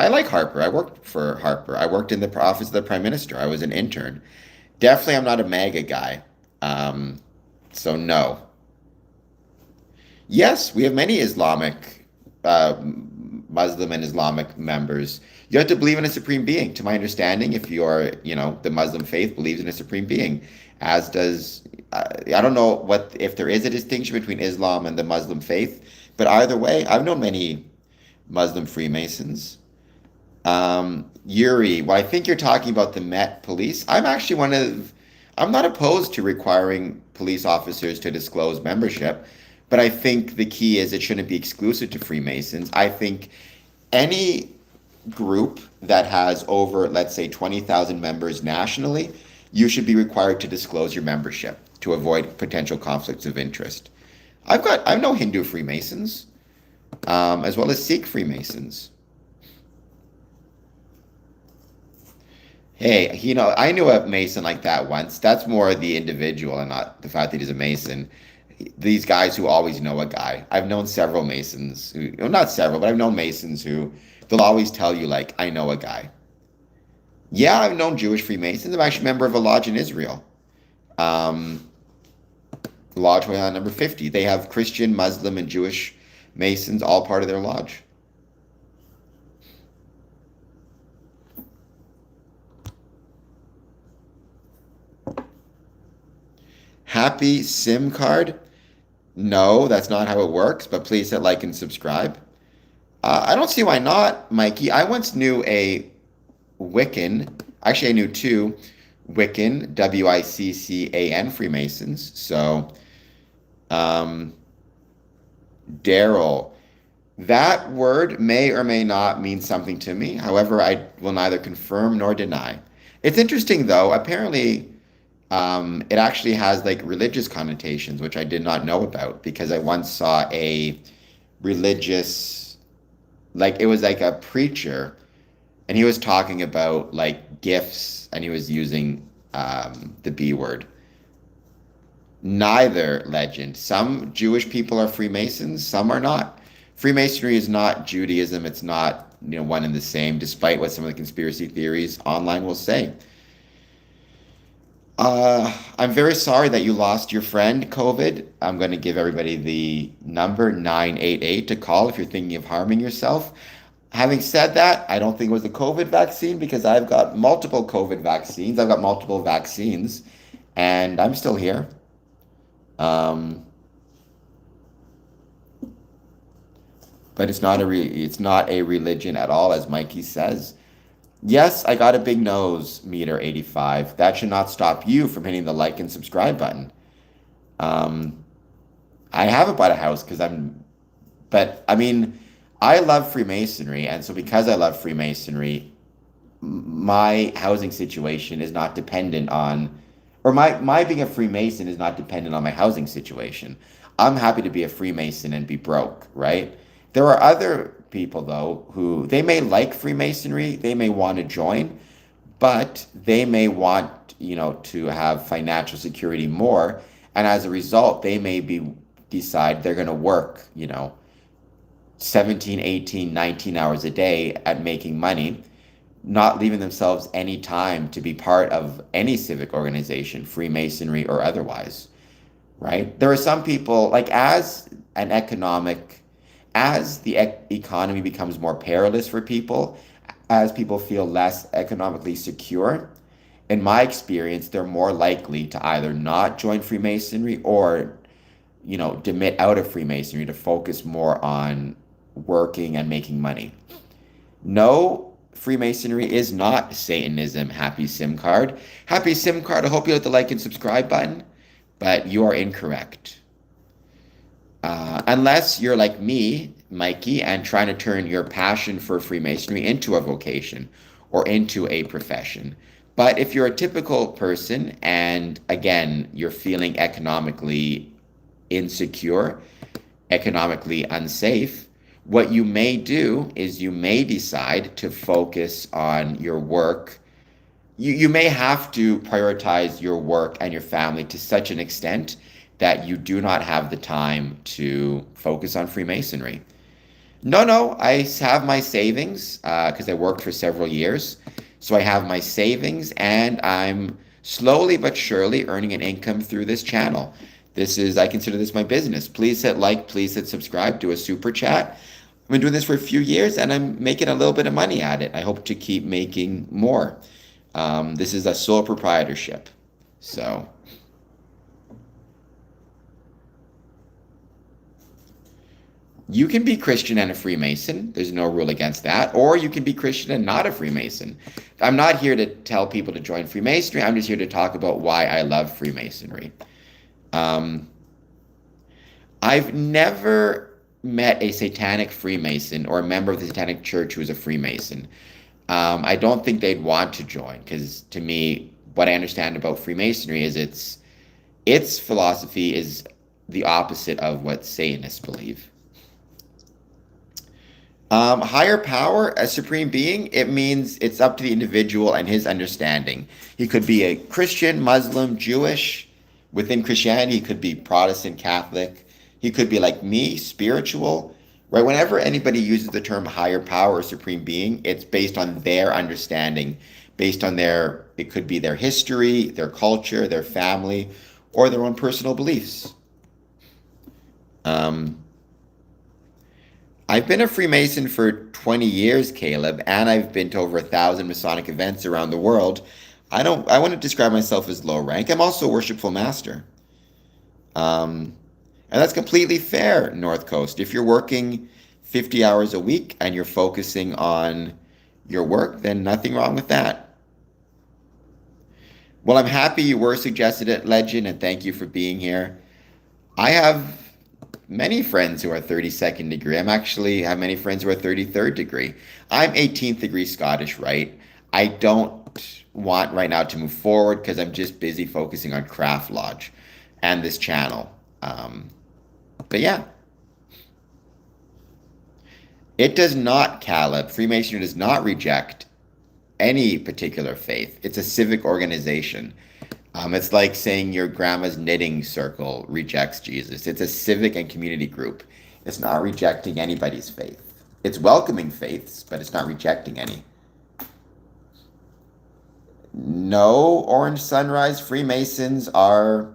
like Harper. I worked for Harper. I worked in the office of the Prime Minister. I was an intern. Definitely, I'm not a MAGA guy. So no. Yes, we have many Muslim and Islamic members. You have to believe in a supreme being. To my understanding, if you're, the Muslim faith believes in a supreme being, as does, I don't know if there is a distinction between Islam and the Muslim faith, but either way, I've known many Muslim Freemasons. Yuri, well, I think you're talking about the Met Police. I'm not opposed to requiring police officers to disclose membership, but I think the key is it shouldn't be exclusive to Freemasons. I think any group that has over, let's say, 20,000 members nationally, you should be required to disclose your membership to avoid potential conflicts of interest. I know Hindu Freemasons, as well as Sikh Freemasons. Hey, I knew a Mason like that once. That's more the individual and not the fact that he's a Mason. These guys who always know a guy. I've known several Masons, not several, but I've known Masons who they'll always tell you, like, I know a guy. Yeah, I've known Jewish Freemasons. I'm actually a member of a lodge in Israel. Lodge number 50. They have Christian, Muslim, and Jewish Masons all part of their lodge. Happy SIM card? No, that's not how it works, but please hit like and subscribe. I don't see why not, Mikey. I once knew a Wiccan, actually I knew two Wiccan, Wiccan Freemasons. So, Daryl, that word may or may not mean something to me. However, I will neither confirm nor deny. It's interesting though, apparently It actually has like religious connotations, which I did not know about because I once saw a religious, like it was like a preacher, and he was talking about like gifts, and he was using the B word. Neither legend. Some Jewish people are Freemasons, some are not. Freemasonry is not Judaism. It's not, one and the same, despite what some of the conspiracy theories online will say. I'm very sorry that you lost your friend, COVID. I'm going to give everybody the number 988 to call if you're thinking of harming yourself. Having said that, I don't think it was a COVID vaccine because I've got multiple COVID vaccines. I've got multiple vaccines, and I'm still here. Um, but it's not a religion at all, as Mikey says. Yes, I got a big nose, meter 85. That should not stop you from hitting the like and subscribe button. Um, I haven't bought a house but I mean, I love Freemasonry, and so because I love Freemasonry, my housing situation is not dependent on, or my being a Freemason is not dependent on my housing situation. I'm happy to be a Freemason and be broke, right? There are other people though who they may like Freemasonry, they may want to join, but they may want, to have financial security more, and as a result, they may be decide they're going to work, 17, 18, 19 hours a day at making money, not leaving themselves any time to be part of any civic organization, Freemasonry or otherwise, right? There are some people, like as the economy becomes more perilous for people, as people feel less economically secure, in my experience, they're more likely to either not join Freemasonry or, demit out of Freemasonry to focus more on working and making money. No, Freemasonry is not Satanism. Happy SIM card. Happy SIM card. I hope you hit the like and subscribe button, but you are incorrect. Unless you're like me, Mikey, and trying to turn your passion for Freemasonry into a vocation or into a profession. But if you're a typical person and again, you're feeling economically insecure, economically unsafe, what you may do is you may decide to focus on your work. You may have to prioritize your work and your family to such an extent that you do not have the time to focus on Freemasonry. No, I have my savings because I worked for several years. So I have my savings and I'm slowly but surely earning an income through this channel. I consider this my business. Please hit like, please hit subscribe, do a super chat. I've been doing this for a few years and I'm making a little bit of money at it. I hope to keep making more. This is a sole proprietorship. So you can be Christian and a Freemason. There's no rule against that. Or you can be Christian and not a Freemason. I'm not here to tell people to join Freemasonry. I'm just here to talk about why I love Freemasonry. I've never met a satanic Freemason or a member of the Satanic Church who is a Freemason. I don't think they'd want to join because to me, what I understand about Freemasonry is its philosophy is the opposite of what Satanists believe. Higher power, a supreme being, it means it's up to the individual and his understanding. He could be a Christian, Muslim, Jewish. Within Christianity, he could be Protestant, Catholic. He could be like me, spiritual, right? Whenever anybody uses the term higher power or supreme being, it's based on their understanding, based on it could be their history, their culture, their family, or their own personal beliefs. I've been a Freemason for 20 years, Caleb, and I've been to over 1,000 Masonic events around the world. I wouldn't describe myself as low rank. I'm also a worshipful master. And that's completely fair, North Coast. If you're working 50 hours a week and you're focusing on your work, then nothing wrong with that. Well, I'm happy you were suggested at Legend, and thank you for being here. I have many friends who are 32nd degree. Have many friends who are 33rd degree. I'm 18th degree Scottish Rite. I don't don't want right now to move forward because I'm just busy focusing on Craft Lodge and this channel. But yeah, it does not, Caleb. Freemasonry does not reject any particular faith. It's a civic organization. It's like saying your grandma's knitting circle rejects Jesus. It's a civic and community group. It's not rejecting anybody's faith. It's welcoming faiths, but it's not rejecting any. No, Orange Sunrise Freemasons are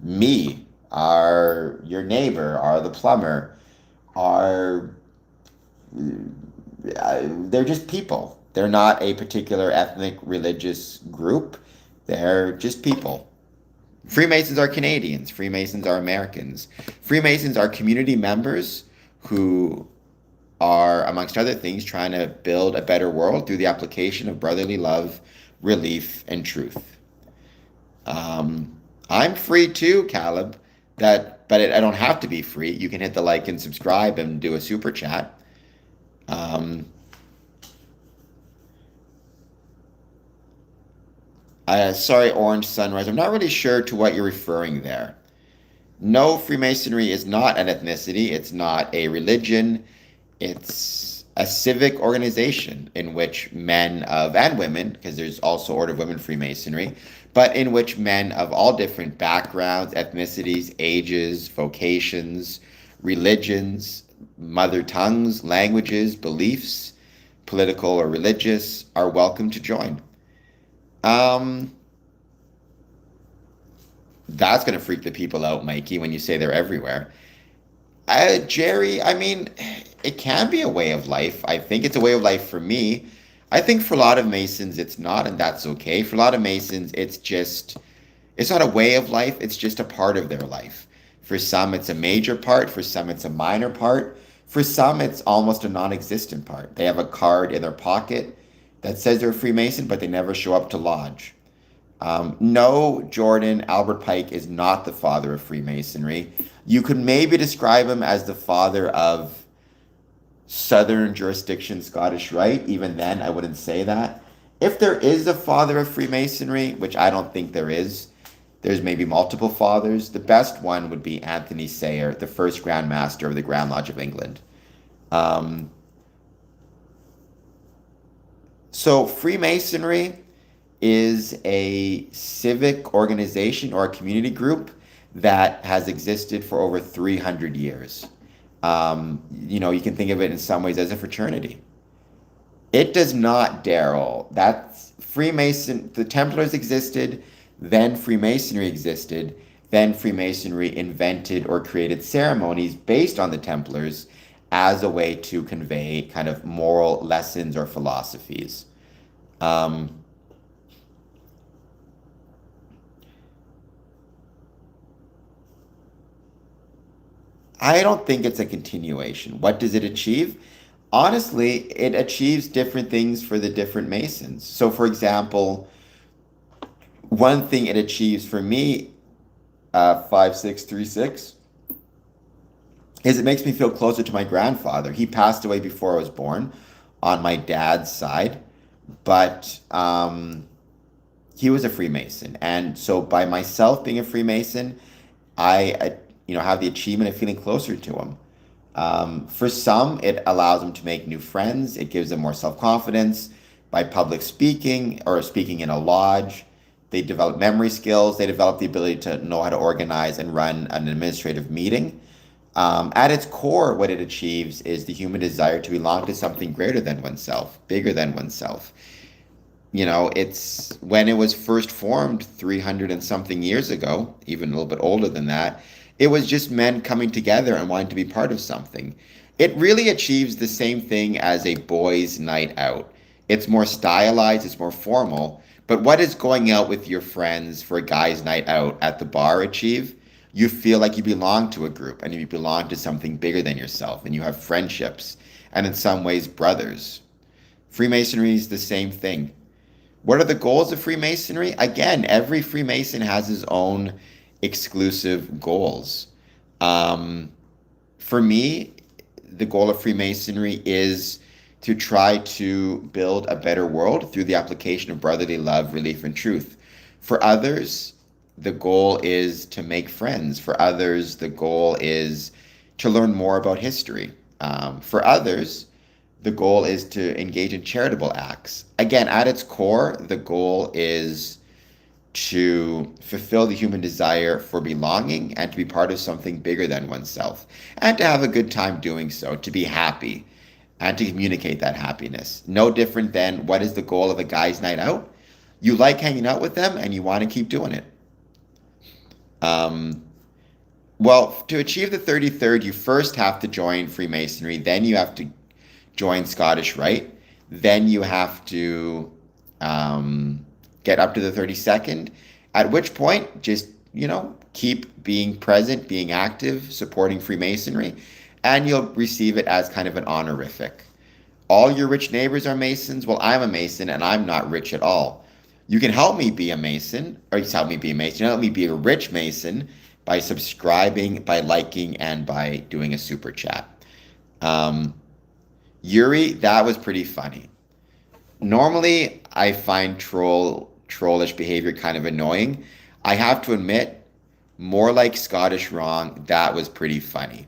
me, are your neighbor, are the plumber, are they're just people. They're not a particular ethnic religious group. They're just people. Freemasons are Canadians. Freemasons are Americans. Freemasons are community members who are, amongst other things, trying to build a better world through the application of brotherly love, relief, and truth. I'm free too, Caleb. But I don't have to be free. You can hit the like and subscribe and do a super chat. Sorry, Orange Sunrise. I'm not really sure to what you're referring there. No, Freemasonry is not an ethnicity. It's not a religion. It's a civic organization in which men of, and women, because there's also Order of Women Freemasonry, but in which men of all different backgrounds, ethnicities, ages, vocations, religions, mother tongues, languages, beliefs, political or religious, are welcome to join. That's going to freak the people out, Mikey, when you say they're everywhere. Jerry, I mean, it can be a way of life. I think it's a way of life for me. I think for a lot of Masons, it's not, and that's okay. For a lot of Masons, it's not a way of life, it's just a part of their life. For some, it's a major part. For some, it's a minor part. For some, it's almost a non-existent part. They have a card in their pocket that says they're a Freemason, but they never show up to lodge. No, Jordan, Albert Pike is not the father of Freemasonry. You could maybe describe him as the father of Southern jurisdiction Scottish Rite. Even then, I wouldn't say that. If there is a father of Freemasonry, which I don't think there is, there's maybe multiple fathers. The best one would be Anthony Sayer, the first Grand Master of the Grand Lodge of England. So Freemasonry is a civic organization or a community group that has existed for over 300 years. You can think of it in some ways as a fraternity. It does not, Daryl. That's Freemason. The Templars existed, then Freemasonry existed, then Freemasonry invented or created ceremonies based on the Templars as a way to convey kind of moral lessons or philosophies. I don't think it's a continuation. What does it achieve? Honestly, it achieves different things for the different Masons. So, for example, one thing it achieves for me, 5636, is it makes me feel closer to my grandfather. He passed away before I was born on my dad's side, but he was a Freemason. And so by myself being a Freemason, I have the achievement of feeling closer to him. For some, it allows them to make new friends. It gives them more self-confidence by public speaking or speaking in a lodge. They develop memory skills. They develop the ability to know how to organize and run an administrative meeting. At its core, what it achieves is the human desire to belong to something greater than oneself, bigger than oneself. It's when it was first formed 300 and something years ago, even a little bit older than that, it was just men coming together and wanting to be part of something. It really achieves the same thing as a boys' night out. It's more stylized, it's more formal, but what does going out with your friends for a guy's night out at the bar achieve? You feel like you belong to a group and you belong to something bigger than yourself, and you have friendships, and in some ways, brothers. Freemasonry is the same thing. What are the goals of Freemasonry? Again, every Freemason has his own exclusive goals. For me, the goal of Freemasonry is to try to build a better world through the application of brotherly love, relief, and truth. For others, the goal is to make friends. For others, the goal is to learn more about history. For others, the goal is to engage in charitable acts. Again, at its core, the goal is to fulfill the human desire for belonging and to be part of something bigger than oneself, and to have a good time doing so, to be happy and to communicate that happiness. No different than what is the goal of a guy's night out? You like hanging out with them and you want to keep doing it. Well, to achieve the 33rd, you first have to join Freemasonry, then you have to join Scottish Rite, then you have to get up to the 32nd, at which point just, keep being present, being active, supporting Freemasonry, and you'll receive it as kind of an honorific. All your rich neighbors are Masons. Well, I'm a Mason and I'm not rich at all. You can help me be a Mason, or you can help me be a Mason. You can help me be a rich Mason by subscribing, by liking, and by doing a super chat. Yuri, that was pretty funny. Normally, I find trollish behavior kind of annoying. I have to admit, more like Scottish Wrong, that was pretty funny.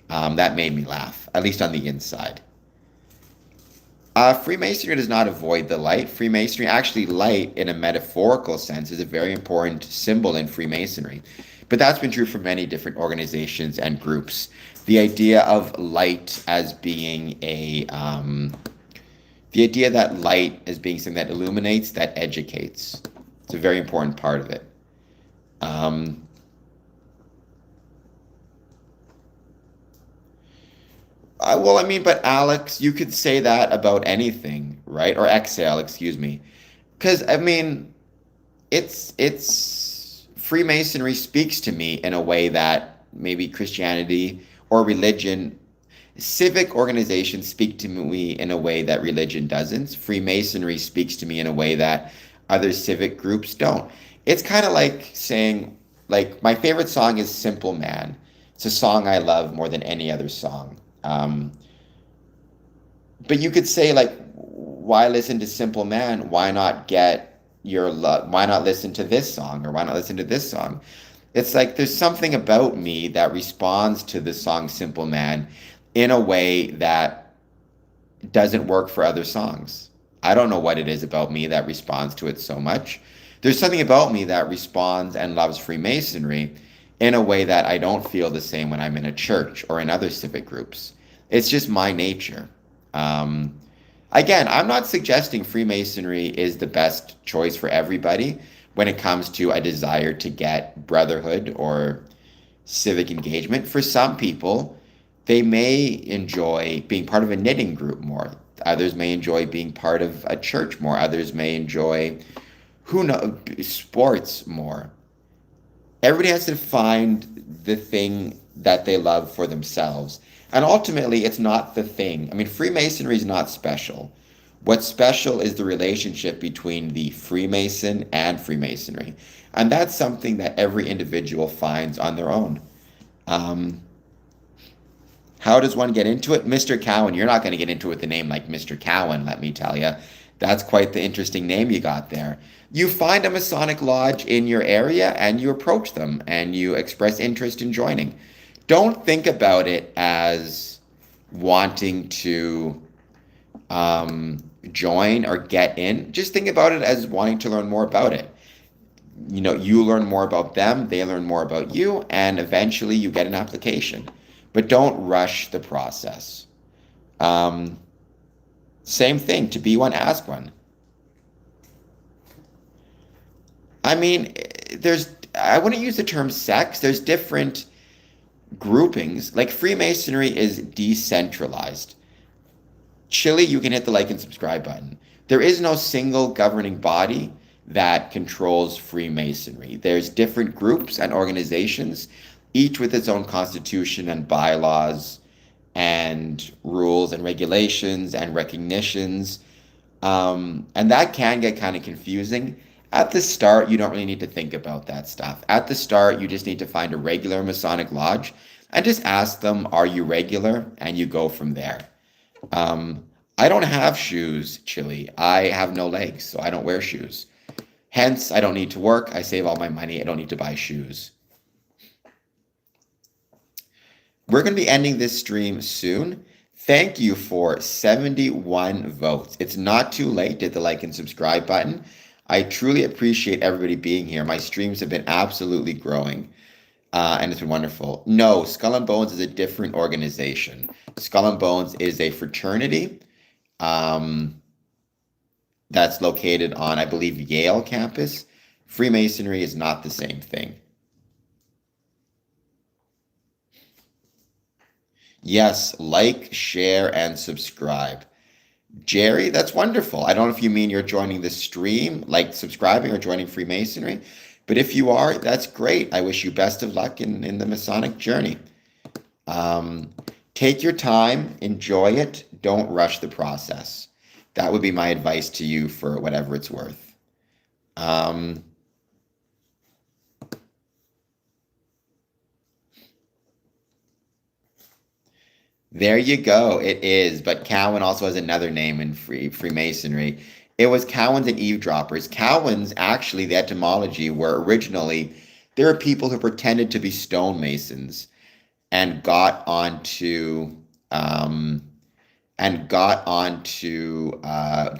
That made me laugh, at least on the inside. Freemasonry does not avoid the light. Freemasonry, actually, light in a metaphorical sense, is a very important symbol in Freemasonry. But that's been true for many different organizations and groups. The idea of light as being the idea that light as being something that illuminates, that educates. It's a very important part of it. But Alex, you could say that about anything, right? Or exhale, excuse me. Because, it's Freemasonry speaks to me in a way that maybe Christianity or religion, civic organizations speak to me in a way that religion doesn't. Freemasonry speaks to me in a way that other civic groups don't. It's kind of like saying, like, my favorite song is Simple Man. It's a song I love more than any other song. But you could say, like, why listen to Simple Man? Why not get your love? Why not listen to this song? Or why not listen to this song? It's like there's something about me that responds to the song Simple Man in a way that doesn't work for other songs. I don't know what it is about me that responds to it so much. There's something about me that responds and loves Freemasonry in a way that I don't feel the same when I'm in a church or in other civic groups. It's just my nature. Again, I'm not suggesting Freemasonry is the best choice for everybody when it comes to a desire to get brotherhood or civic engagement. For some people, they may enjoy being part of a knitting group more. Others may enjoy being part of a church more. Others may enjoy, sports more. Everybody has to find the thing that they love for themselves. And ultimately, it's not the thing. Freemasonry is not special. What's special is the relationship between the Freemason and Freemasonry. And that's something that every individual finds on their own. How does one get into it? Mr. Cowan, you're not going to get into it with a name like Mr. Cowan, let me tell you. That's quite the interesting name you got there. You find a Masonic lodge in your area and you approach them and you express interest in joining. Don't think about it as wanting to join or get in. Just think about it as wanting to learn more about it. You learn more about them, they learn more about you, and eventually you get an application. But don't rush the process. Same thing, to be one, ask one. I wouldn't use the term sex. There's different groupings. Like Freemasonry is decentralized. Chili, you can hit the like and subscribe button. There is no single governing body that controls Freemasonry. There's different groups and organizations, each with its own constitution and bylaws and rules and regulations and recognitions. And that can get kind of confusing. At the start, you don't really need to think about that stuff. At the start, you just need to find a regular Masonic lodge and just ask them, are you regular? And you go from there. I don't have shoes, Chili. I have no legs, so I don't wear shoes. Hence, I don't need to work. I save all my money. I don't need to buy shoes. We're going to be ending this stream soon. Thank you for 71 votes. It's not too late. Hit the like and subscribe button. I truly appreciate everybody being here. My streams have been absolutely growing, and it's been wonderful. No, Skull and Bones is a different organization. Skull and Bones is a fraternity that's located on, I believe, Yale campus. Freemasonry is not the same thing. Yes, like, share, and subscribe. Jerry, that's wonderful. I don't know if you mean you're joining the stream, like subscribing or joining Freemasonry, but if you are, that's great. I wish you best of luck in the Masonic journey. Take your time, enjoy it, don't rush the process. That would be my advice to you for whatever it's worth. There you go. It is. But Cowan also has another name in Freemasonry. It was Cowans and eavesdroppers. Cowans, actually, the etymology were originally, there were people who pretended to be stonemasons and got onto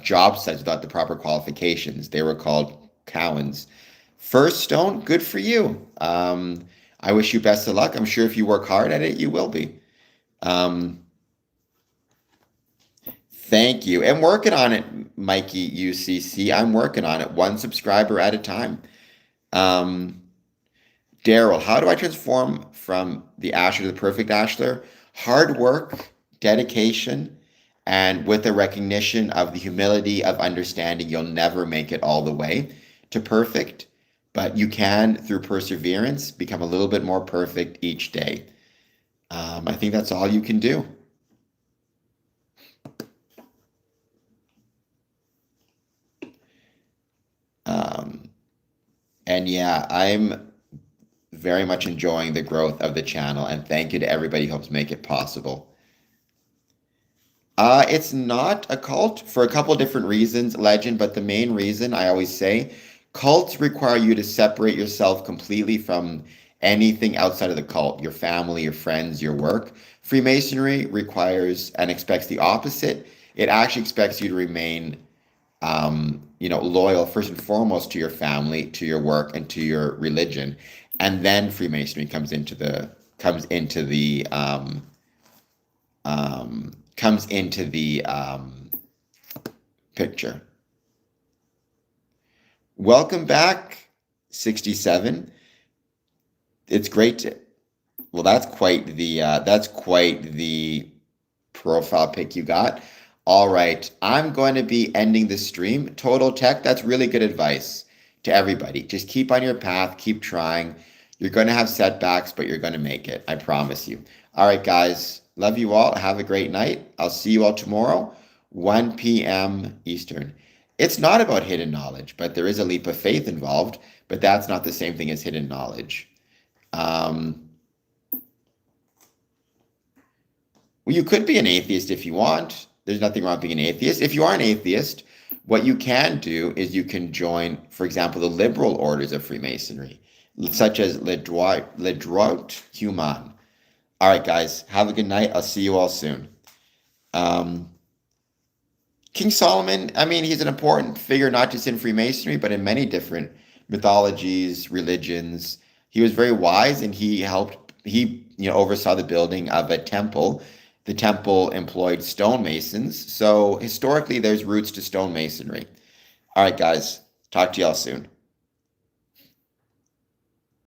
job sites without the proper qualifications. They were called Cowans. First stone, good for you. I wish you best of luck. I'm sure if you work hard at it, you will be. Thank you. I'm working on it, Mikey UCC. I'm working on it, one subscriber at a time. Daryl, how do I transform from the Ashler to the perfect Ashler? Hard work, dedication, and with a recognition of the humility of understanding you'll never make it all the way to perfect, but you can, through perseverance, become a little bit more perfect each day. I think that's all you can do. And yeah, I'm very much enjoying the growth of the channel, and thank you to everybody who helps make it possible. It's not a cult for a couple of different reasons, Legend, but the main reason I always say, cults require you to separate yourself completely from anything outside of the cult, your family, your friends, your work. Freemasonry requires and expects the opposite. It actually expects you to remain loyal first and foremost to your family, to your work, and to your religion. And then Freemasonry comes into the picture. Welcome back, 67. It's great to, well, that's quite the profile pic you got. All right, I'm going to be ending the stream. Total Tech, that's really good advice to everybody. Just keep on your path, keep trying. You're going to have setbacks, but you're going to make it. I promise you. All right, guys, love you all. Have a great night. I'll see you all tomorrow, 1 p.m. Eastern. It's not about hidden knowledge, but there is a leap of faith involved, but that's not the same thing as hidden knowledge. Well, you could be an atheist if you want. There's nothing wrong with being an atheist. If you are an atheist, what you can do is you can join, for example, the liberal orders of Freemasonry, such as Le Droit Humain. All right, guys, have a good night. I'll see you all soon. King Solomon, I mean, he's an important figure, not just in Freemasonry, but in many different mythologies, religions. He was very wise, and he oversaw the building of a temple. The temple employed stonemasons. So historically, there's roots to stonemasonry. All right, guys, talk to y'all soon.